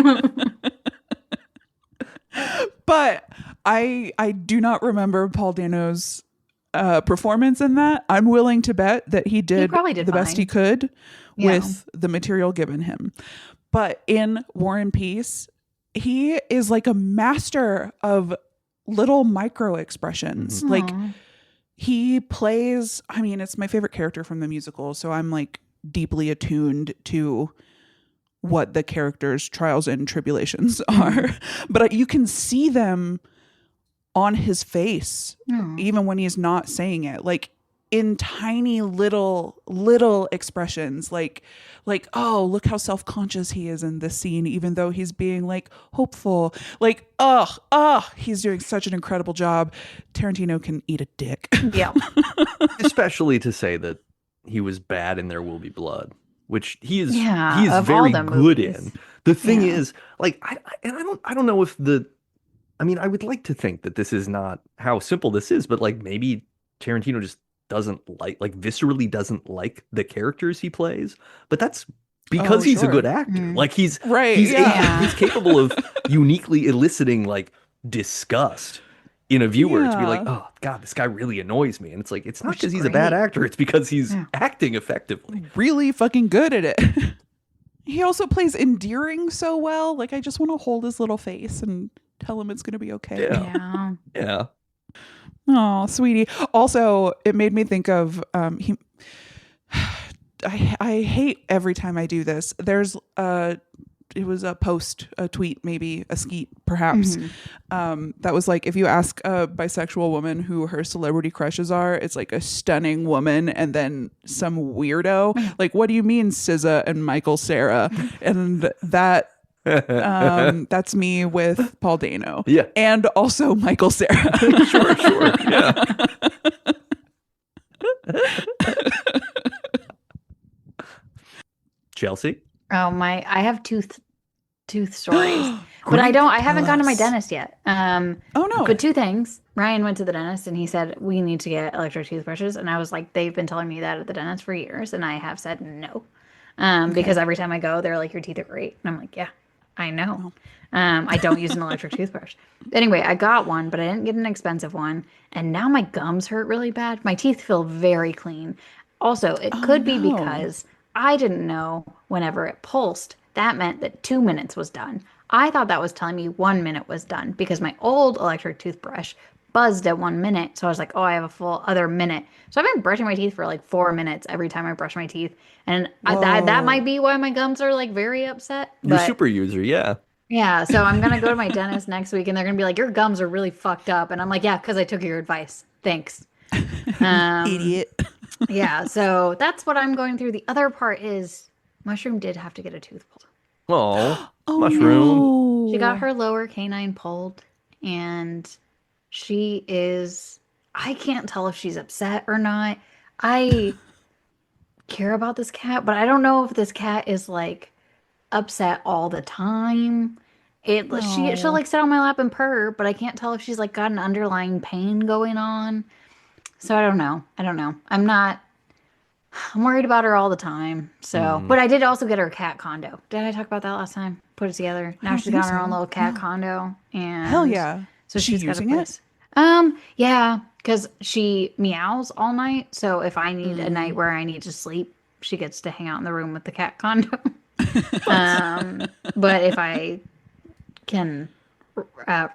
But I do not remember Paul Dano's performance in that. I'm willing to bet that he did, probably did the best fine. he could Yeah. with the material given him. But in War and Peace, he is like a master of little micro expressions. Like Aw. he plays, I mean, it's my favorite character from the musical, so I'm like deeply attuned to what the characters' trials and tribulations are. But you can see them on his face, Aw. even when he's not saying it, like in tiny little expressions, like, oh, look how self-conscious he is in this scene, even though he's being like hopeful, like, he's doing such an incredible job. Tarantino can eat a dick. Yeah. Especially to say that he was bad in There Will Be Blood, which he is Yeah, he is of all very them good movies. in. The thing Yeah. is, like, I don't know if I mean, I would like to think that this is not how simple this is, but like maybe Tarantino just doesn't like viscerally doesn't like the characters he plays, but that's because he's a sure. good actor. Mm. Like he's Right, he's yeah. he's capable of uniquely eliciting like disgust in a viewer to be like, Yeah. oh God, this guy really annoys me. And it's like, it's not Which because is he's a bad great. actor, it's because he's Yeah. acting effectively. Really fucking good at it. He also plays endearing so well. Like I just want to hold his little face and tell him it's going to be okay. Yeah. Yeah. Yeah. Oh, sweetie. Also, it made me think of I hate every time I do this. There's it was a post, a tweet, maybe a skeet, perhaps. That was like, if you ask a bisexual woman who her celebrity crushes are, it's like a stunning woman and then some weirdo. Like, what do you mean, SZA and Michael Cera? And that that's me with Paul Dano. Yeah. And also Michael Cera. Sure. Yeah. Chelsea? Oh I have tooth stories. But I haven't gone to my dentist yet. Oh no. But two things. Ryan went to the dentist and he said, we need to get electric toothbrushes. And I was like, they've been telling me that at the dentist for years. And I have said no. Because every time I go, they're like, your teeth are great. And I'm like, yeah, I know. I don't use an electric toothbrush. Anyway, I got one, but I didn't get an expensive one. And now my gums hurt really bad. My teeth feel very clean. Also, it could be because I didn't know whenever it pulsed, that meant that 2 minutes was done. I thought that was telling me 1 minute was done because my old electric toothbrush buzzed at 1 minute. So I was like, oh, I have a full other minute. So I've been brushing my teeth for like 4 minutes every time I brush my teeth. And that might be why my gums are like very upset. You're a super user, yeah. Yeah, so I'm going to go to my dentist next week and they're going to be like, your gums are really fucked up. And I'm like, yeah, because I took your advice. Thanks. Idiot. Yeah, so that's what I'm going through. The other part is Mushroom did have to get a tooth pulled. Oh, Mushroom. No. She got her lower canine pulled and I can't tell if she's upset or not. I care about this cat, but I don't know if this cat is like upset all the time. She'll like sit on my lap and purr, but I can't tell if she's like got an underlying pain going on. So I don't know. I'm worried about her all the time. So, but I did also get her a cat condo. Did I talk about that last time? Put it together. Now she's got her own little cat condo. And hell yeah. So she's using got a place. Yeah, because she meows all night. So if I need a night where I need to sleep, she gets to hang out in the room with the cat condo. But if I can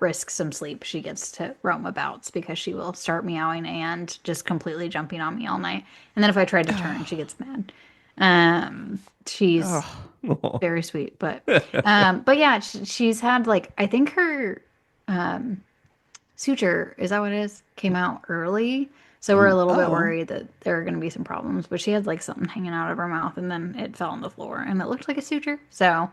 risk some sleep, she gets to roam abouts because she will start meowing and just completely jumping on me all night. And then if I tried to turn, she gets mad. She's very sweet, but yeah, she's had like, I think her suture, is that what it is, came out early. So we're a little bit worried that there are going to be some problems, but she had like something hanging out of her mouth and then it fell on the floor and it looked like a suture. So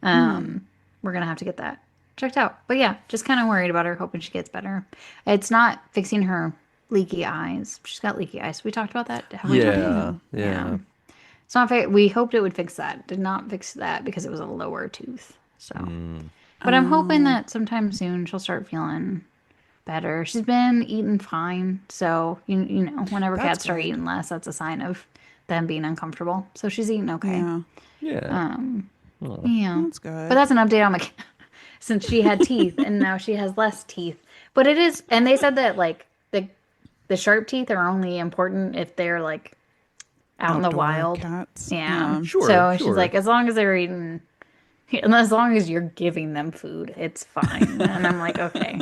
we're going to have to get that checked out. But yeah, just kind of worried about her, hoping she gets better. It's not fixing her leaky eyes. She's got leaky eyes. We talked about that. Have we talked about that? Yeah. It's not. We hoped it would fix that. Did not fix that because it was a lower tooth. So, but I'm hoping that sometime soon she'll start feeling better. She's been eating fine. So you know, whenever cats start eating less, that's a sign of them being uncomfortable. So she's eating okay. Yeah. Yeah. That's good. But that's an update on my cat. Since she had teeth and now she has less teeth. But it is, and they said that like the sharp teeth are only important if they're like out in the wild. Cats. Yeah. Sure. So she's like, as long as they're eating, and as long as you're giving them food, it's fine. And I'm like, okay,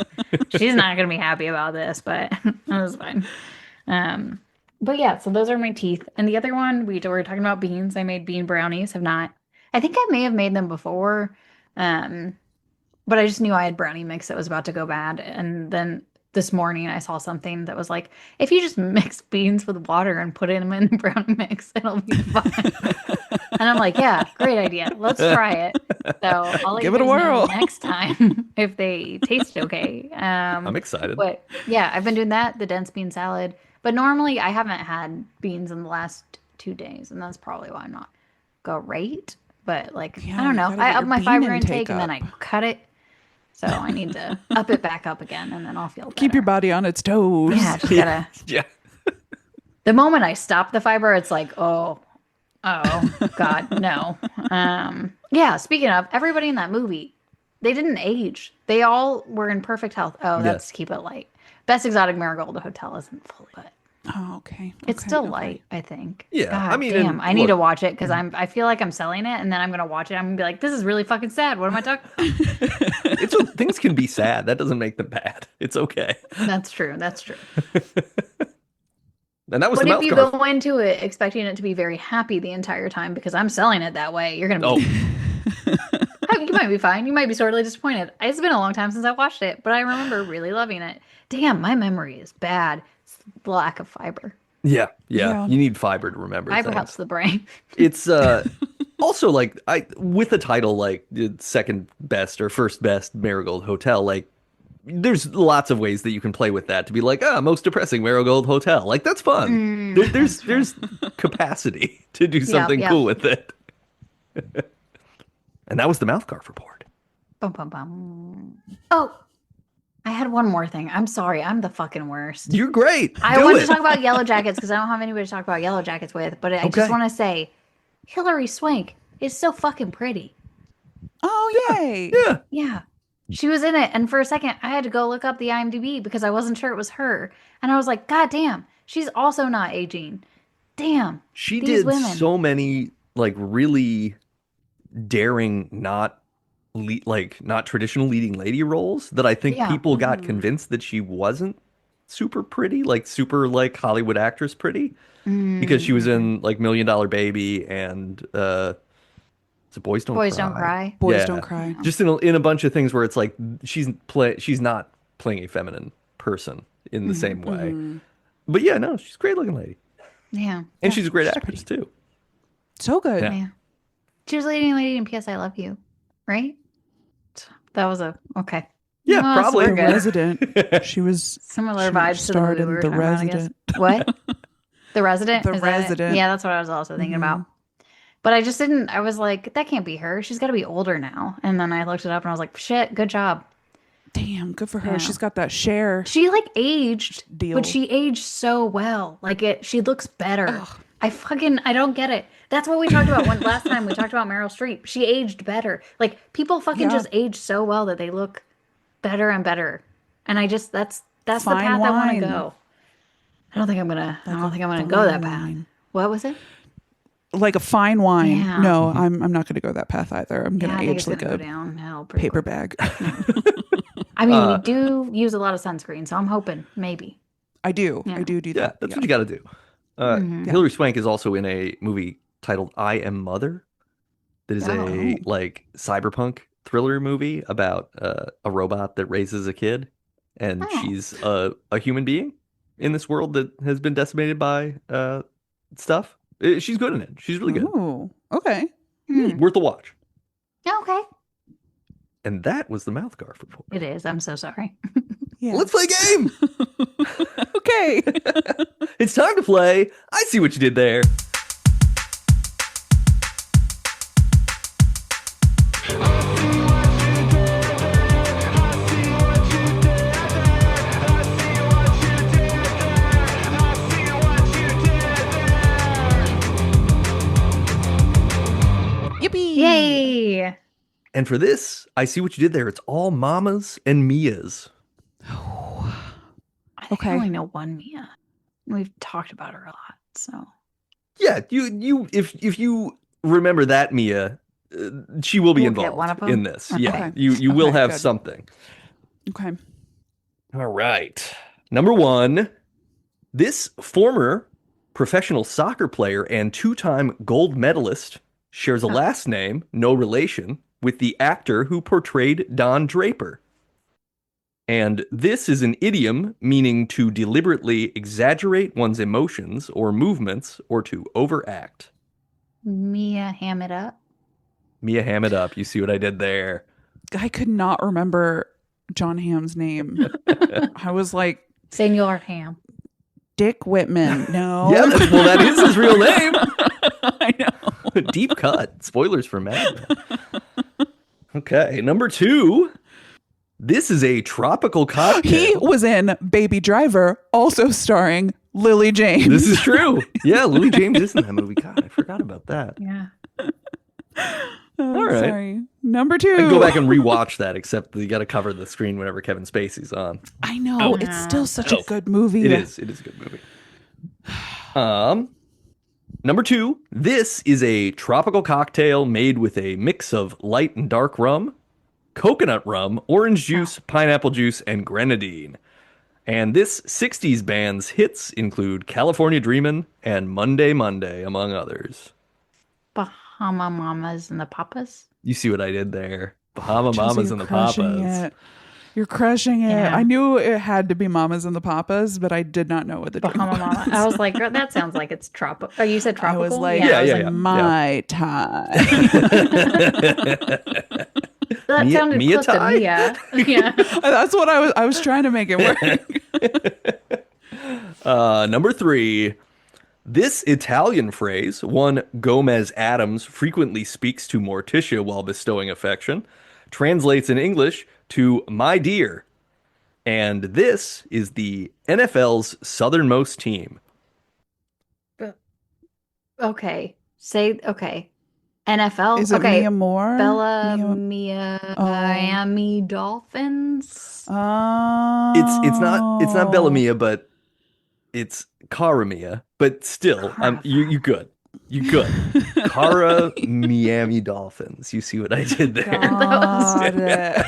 she's not going to be happy about this, but it was fine. But yeah, so those are my teeth. And the other one, we were talking about beans. I made bean brownies. I think I may have made them before. But I just knew I had brownie mix that was about to go bad. And then this morning I saw something that was like, if you just mix beans with water and put them in the brownie mix, it'll be fine. And I'm like, yeah, great idea. Let's try it. So I'll let Give it a whirl next time if they taste okay. I'm excited. But yeah, I've been doing that, the dense bean salad. But normally I haven't had beans in the last 2 days. And that's probably why I'm not great. But like, I don't know. I up my fiber intake and then I cut it. So I need to up it back up again, and then I'll feel better. Keep your body on its toes. Yeah, just gotta. Yeah. The moment I stop the fiber, it's like, oh, God, no. Yeah. Speaking of, everybody in that movie, they didn't age. They all were in perfect health. Oh, that's keep it light. Best Exotic Marigold Hotel isn't fully, but Okay. it's still light, I think. Yeah, God, I mean, damn, I need to watch it because I feel like I'm selling it, and then I'm gonna watch it. I'm gonna be like, this is really fucking sad. What am I talking about? Things can be sad. That doesn't make them bad. It's okay. That's true. That's true. And that was What the if you MouthGarf. go into it expecting it to be very happy the entire time because I'm selling it that way? You're gonna Oh, be. You might be fine. You might be sorely disappointed. It's been a long time since I watched it, but I remember really loving it. Damn, my memory is bad. It's the lack of fiber. yeah. Yeah. You need fiber to remember Fiber things. helps the brain. It's also like with a title like second best or first best Marigold Hotel, like there's lots of ways that you can play with that to be like, most depressing Marigold Hotel. Like that's fun. There's capacity to do something yeah. cool with it. And that was the MouthGarf Report. Bum, bum, bum. Oh, I had one more thing. I'm sorry. I'm the fucking worst. You're great. I Do wanted it. to talk about Yellow Jackets because I don't have anybody to talk about Yellow Jackets with, but I Okay. just want to say Hilary Swank is so fucking pretty. Oh, yay. Yeah. Yeah. She was in it. And for a second, I had to go look up the IMDb because I wasn't sure it was her. And I was like, God damn, she's also not aging. Damn. She these did women. so many like really daring, not traditional leading lady roles that I think Yeah. people got convinced that she wasn't super pretty, like super like Hollywood actress pretty, because she was in like $1 Million Baby and it's Boys Don't Boys Cry. Don't Cry. Boys Yeah. don't cry. Just in a bunch of things where it's like she's not playing a feminine person in the same way. But yeah, no, she's a great looking lady. Yeah. And she's a great actress too. So good. Yeah. Yeah. She was leading lady in P.S. I Love You, right? That was okay. Yeah, Oh, so probably. we're The good. Resident. She was Similar she vibes to the starred movie in we were The talking about, I guess. Resident. What? The Resident? The Is that it? Resident. Yeah, that's what I was also thinking Mhm. about. But I just didn't. I was like, that can't be her. She's got to be older now. And then I looked it up and I was like, shit, good job. Damn, good for her. Yeah. She's got that share. She like aged, Deal. but she aged so well. Like she looks better. Ugh. I don't get it. That's what we talked about when last time we talked about Meryl Streep. She aged better. Like people fucking Yeah. just age so well that they look better and better. And I just that's the Fine path I want wine. to go. I don't think I'm gonna fine go that path. wine. What was it? Like a fine wine. Yeah. No, I'm not going to go that path either. I'm going Yeah, to I think age it's like gonna a go downhill pretty paper quick. bag. I mean, we do use a lot of sunscreen, so I'm hoping maybe. I do. Yeah. I do Yeah, that. that's what you got to do. Hilary Swank is also in a movie titled I Am Mother. That is a like cyberpunk thriller movie about a robot that raises a kid, and Oh. she's a human being in this world that has been decimated by stuff. She's good in it. She's really good. Oh, okay. Worth a watch. Okay. And that was the MouthGarf Report. It is. I'm so sorry. Yeah. Let's play a game. Okay. It's time to play. I see what you did there. Yippee. Yay! And for this, I see what you did there. It's all mamas and Mias. I think Okay. I only know one Mia. We've talked about her a lot, so Yeah, you if you remember that Mia, she will be We'll get involved one of them? in this. Okay. Yeah, you will Okay, have good. something. Okay. All right. Number 1, this former professional soccer player and 2-time gold medalist shares a last name, no relation, with the actor who portrayed Don Draper. And this is an idiom meaning to deliberately exaggerate one's emotions or movements or to overact. Mia ham it up. Mia, ham it up. You see what I did there? I could not remember John Hamm's name. I was like, Senor Ham. Dick Whitman. No. Yeah, that is his real name. I know. Deep cut. Spoilers for Mad Men. Okay, number 2. This is a tropical cocktail. He was in Baby Driver, also starring Lily James. This is true. Yeah, Lily James is in that movie. God, I forgot about that. Yeah. Oh, All right. Sorry. Number 2. I can go back and rewatch that, except you got to cover the screen whenever Kevin Spacey's on. I know. It's still such a good movie. It is. It is a good movie. Number 2. This is a tropical cocktail made with a mix of light and dark rum, coconut rum, orange juice, pineapple juice, and grenadine. And this 60s band's hits include California Dreamin' and Monday Monday, among others. Bahama Mamas and the Papas. You see what I did there? Bahama Chelsea, Mamas you're and the crushing Papas. it. You're crushing it. Yeah. I knew it had to be Mamas and the Papas, but I did not know what the drink Bahama was. Mama. I was like, girl, that sounds like it's tropical. Oh, you said I tropical? was like, Yeah, I was yeah, like, yeah. my time. That sounded Mia close to Tai? Mia. Yeah. That's what I was trying to make it work. Number 3. This Italian phrase, one Gomez Adams frequently speaks to Morticia while bestowing affection, translates in English to my dear. And this is the NFL's southernmost team. Okay. Okay. NFL. Is it okay. Mia Moore? Bella Mia- Mia Oh. Miami Dolphins. Oh. It's not Bellamia, but it's Caramia. But still, you good. You good. Cara Miami Dolphins. You see what I did there? Got it.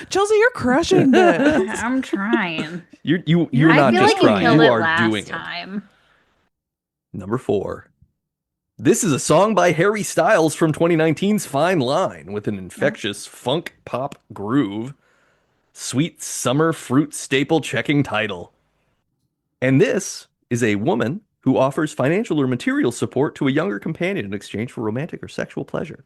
Chelsea, you're crushing this. I'm trying. You're I not feel just like you trying. killed You it are last doing it. time. Number 4. This is a song by Harry Styles from 2019's Fine Line with an infectious funk pop groove. Sweet summer fruit staple checking title. And this is a woman who offers financial or material support to a younger companion in exchange for romantic or sexual pleasure.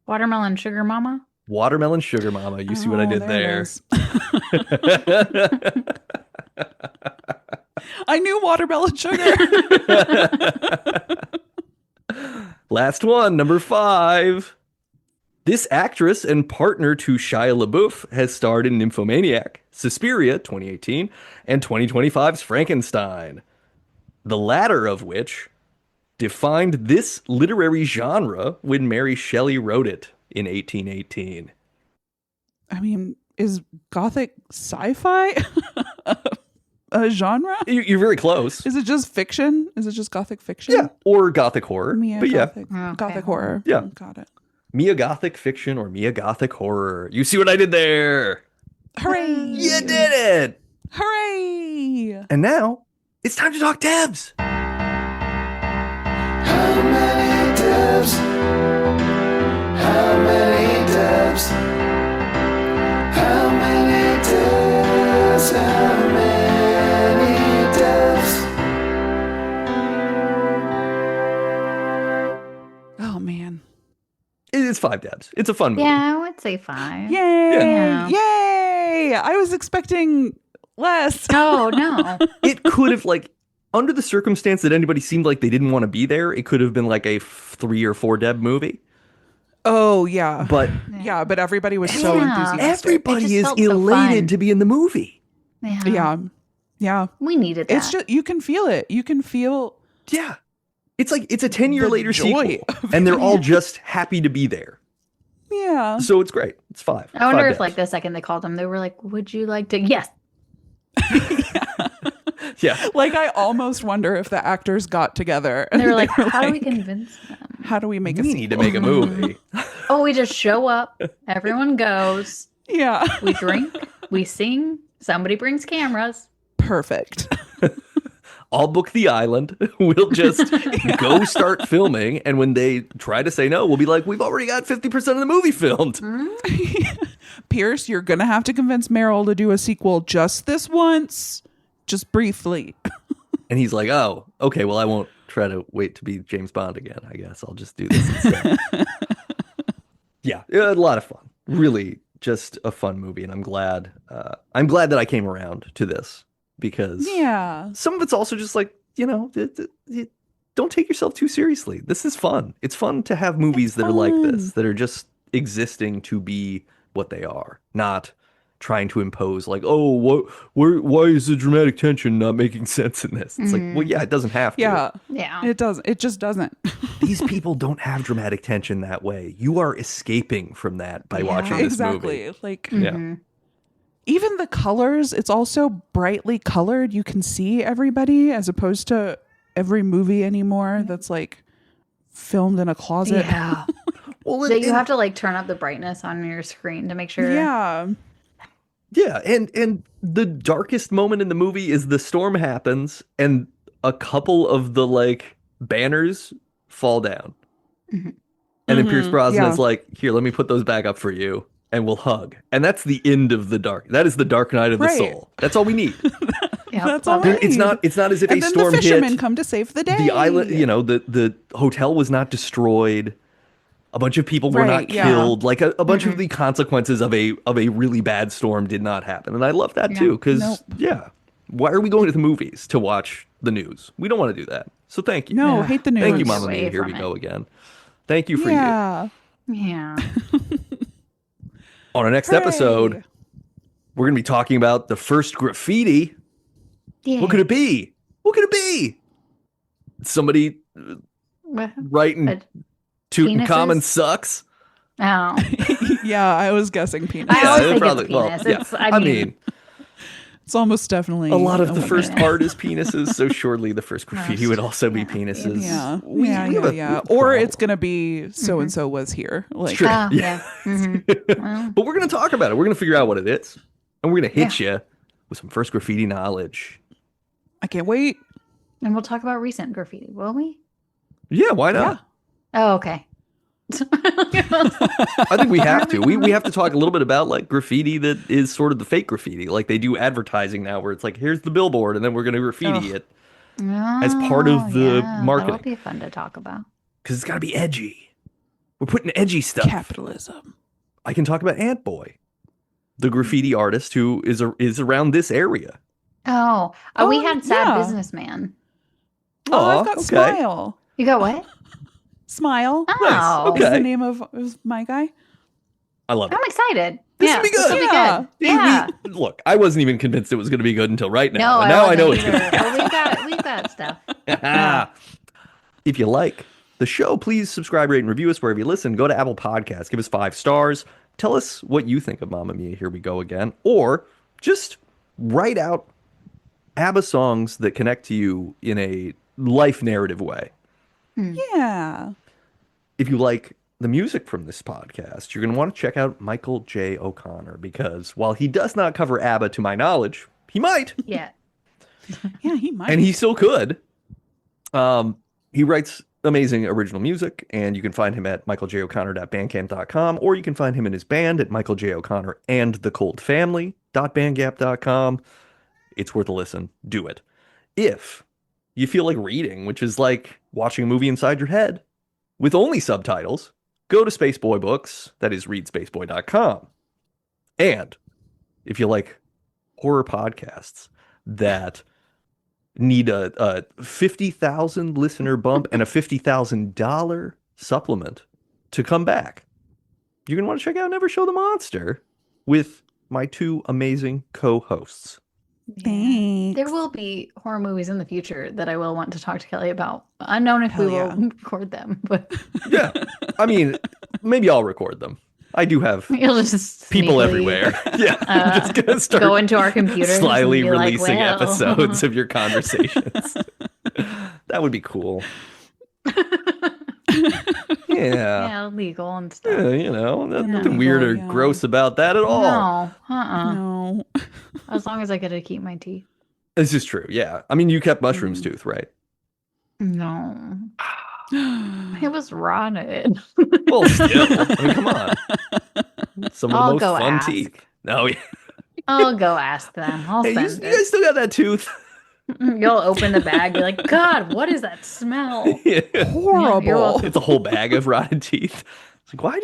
Watermelon Sugar Mama. Watermelon Sugar Mama. You see what I Oh, did it there? is. I knew watermelon sugar. Last one, number 5. This actress and partner to Shia LaBeouf has starred in Nymphomaniac, Suspiria 2018, and 2025's Frankenstein. The latter of which defined this literary genre when Mary Shelley wrote it in 1818. I mean, is gothic sci-fi a genre? You're very close. Is it just fiction? Is it just gothic fiction? Yeah, or gothic horror. Mia but gothic, Okay. gothic horror. Yeah. Got it. Mia Gothic fiction or Mia Gothic horror. You see what I did there? Hooray! You did it! Hooray! And now it's time to talk Debs. How many Debs? How many Debs? How many Debs? How many Debs? Oh man! It's 5 Debs. It's a fun movie. Yeah, I would say 5. Yay! Yeah. Yay! I was expecting less. Oh, no. It could have, like, under the circumstance that anybody seemed like they didn't want to be there, it could have been like a 3 or 4 Deb movie. Oh yeah, But yeah, but everybody was so Yeah. enthusiastic. everybody just is felt so elated fun. to be in the movie. Yeah. Yeah, yeah. We needed that. It's just you can feel it. You can feel. Yeah. It's like it's a 10-year The later joy sequel. of And they're all just happy to be there. Yeah. So it's great. It's 5. I wonder 5 if, like, Debs. the second they called him, they were like, would you like to? Yes. Yeah. Like I almost wonder if the actors got together And they were like, were how do we convince them? how do we make a We need to make a movie. Oh, we just show up. Everyone goes. Yeah. We drink. We sing. Somebody brings cameras. Perfect. I'll book the island. We'll just go start filming. And when they try to say no, we'll be like, we've already got 50% of the movie filmed. Pierce, you're gonna have to convince Meryl to do a sequel just this once. Just briefly. And he's like, oh, okay, well, I won't try to wait to be James Bond again. I guess I'll just do this instead. Yeah, a lot of fun. Really just a fun movie. And I'm glad that I came around to this because Yeah. some of it's also just like, you know, don't take yourself too seriously. This is fun. It's fun to have movies that are like this, that are just existing to be what they are, not trying to impose like, oh, why is the dramatic tension not making sense in this? It's like, well, yeah, it doesn't have to. Yeah. Yeah. It doesn't. It just doesn't. These people don't have dramatic tension that way. You are escaping from that by watching this exactly. movie. Like Yeah. even the colors, it's also brightly colored. You can see everybody as opposed to every movie anymore that's like filmed in a closet. Yeah. Well, That you have to like turn up the brightness on your screen to make sure. Yeah. Yeah, and the darkest moment in the movie is the storm happens and a couple of the like banners fall down. Mhm. And then Pierce Brosnan's yeah. like, "Here, let me put those back up for you and we'll hug." And that's the end of the dark. That is the dark night of the Right. soul. That's all we need. Yep, That's all love we it. need. It's not as if And a then storm the fishermen hit come to save the day. the island, the hotel was not destroyed. A bunch of people were Right, not yeah. killed. Like a bunch of the consequences of a really bad storm did not happen. And I love that Yeah. too, because Nope. why are we going to the movies to watch the news? We don't want to do that. So thank you. No, Yeah. hate the news. Thank you, Get Mamma away Mia. Here we from go it. again. Thank you for you. Yeah. Yeah. On our next Hooray. episode, we're going to be talking about the first graffiti. Yeah. What could it be? What could it be? Somebody What? writing Uh, Tutankhamun penises? sucks. Oh. Yeah, I was guessing penis. I always think probably- it's penis. well, yeah. It's, I mean, It's almost definitely a lot of the woman. first woman. art is penises, so surely the first graffiti would also be Yeah. penises. Yeah, We have a yeah. Or problem. it's gonna be so and so was here. Like, True. oh, Yeah. yeah. Mhm. Well, But we're going to talk about it. We're going to figure out what it is. And we're going to hit you with some first graffiti knowledge. I can't wait. and we'll talk about recent graffiti, will we? Yeah, why not? Oh, okay. I think we have to. We have to talk a little bit about like graffiti that is sort of the fake graffiti. Like they do advertising now where it's like, here's the billboard and then we're going to graffiti it as part of the marketing. That would be fun to talk about. Because it's got to be edgy. We're putting edgy stuff. Capitalism. I can talk about Ant Boy, the graffiti artist who is around this area. Oh, we Oh, had Sad yeah. Businessman. Oh, Aw, I've got okay. Smile. You got what? Smile Oh, okay. is the name of my guy. I love it. I'm excited. This yeah, will be This will good. be Yeah. good. Yeah. Look, I wasn't even convinced it was going to be good until right now. No, and now I know it's wasn't going to either, but we've got stuff. If you like the show, please subscribe, rate, and review us wherever you listen. Go to Apple Podcasts. Give us 5 stars. Tell us what you think of Mamma Mia, Here We Go Again. Or just write out ABBA songs that connect to you in a life narrative way. Yeah. If you like the music from this podcast, you're going to want to check out Michael J. O'Connor because while he does not cover ABBA to my knowledge, he might. Yeah. Yeah, he might. And he still could. He writes amazing original music, and you can find him at michaeljoconnor.bandcamp.com, or you can find him in his band at Michael J. O'Connor and the Cold Family.bandcamp.com. It's worth a listen. Do it. If you feel like reading, which is like watching a movie inside your head with only subtitles, go to Spaceboy Books. That is readspaceboy.com. And if you like horror podcasts that need a 50,000 listener bump and a $50,000 supplement to come back, you're going to want to check out Never Show the Monster with my 2 amazing co-hosts. Thanks. There will be horror movies in the future that I will want to talk to Kelly about. Unknown if we Hell yeah. will record them, but Yeah. I mean, maybe I'll record them. I do have you'll just people sneakily, everywhere. Yeah. I'm just going to start go into our computers and slyly be like, releasing well. episodes of your conversations. That would be cool. Yeah. Yeah, legal and stuff. Yeah, you know, Yeah. nothing weird or Yeah. gross about that at all. No, No. As long as I get to keep my teeth. This is true. Yeah. I mean, you kept Mushroom's tooth, right? No, it was rotted. Well, still. I mean, come on. Some of the I'll most go fun ask. teeth. No, yeah. I'll go ask them. I'll Hey, you send guys still got that tooth? it. You'll open the bag. Be like, God, what is that smell? Yeah. Horrible. welcome. It's a whole bag of rotted teeth. It's like, why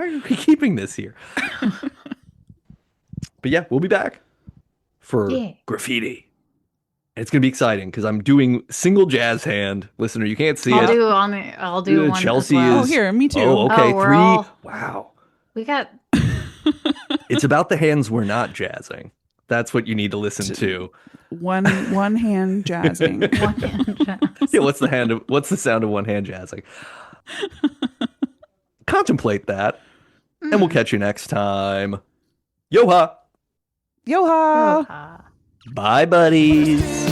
are we keeping this here? But yeah, we'll be back for Yeah. graffiti. And it's going to be exciting because I'm doing single jazz hand. Listener, you can't see I'll it. do one. Chelsea as well. Oh, here, me too. Oh, okay. Oh, we're 3. all- Wow. We got. It's about the hands we're not jazzing. That's what you need to listen to. One hand jazzing. One hand jazz. Yeah, what's the sound of one hand jazzing? Contemplate that, and we'll catch you next time. Yo-ha! Yoha. Ah. Bye, buddies.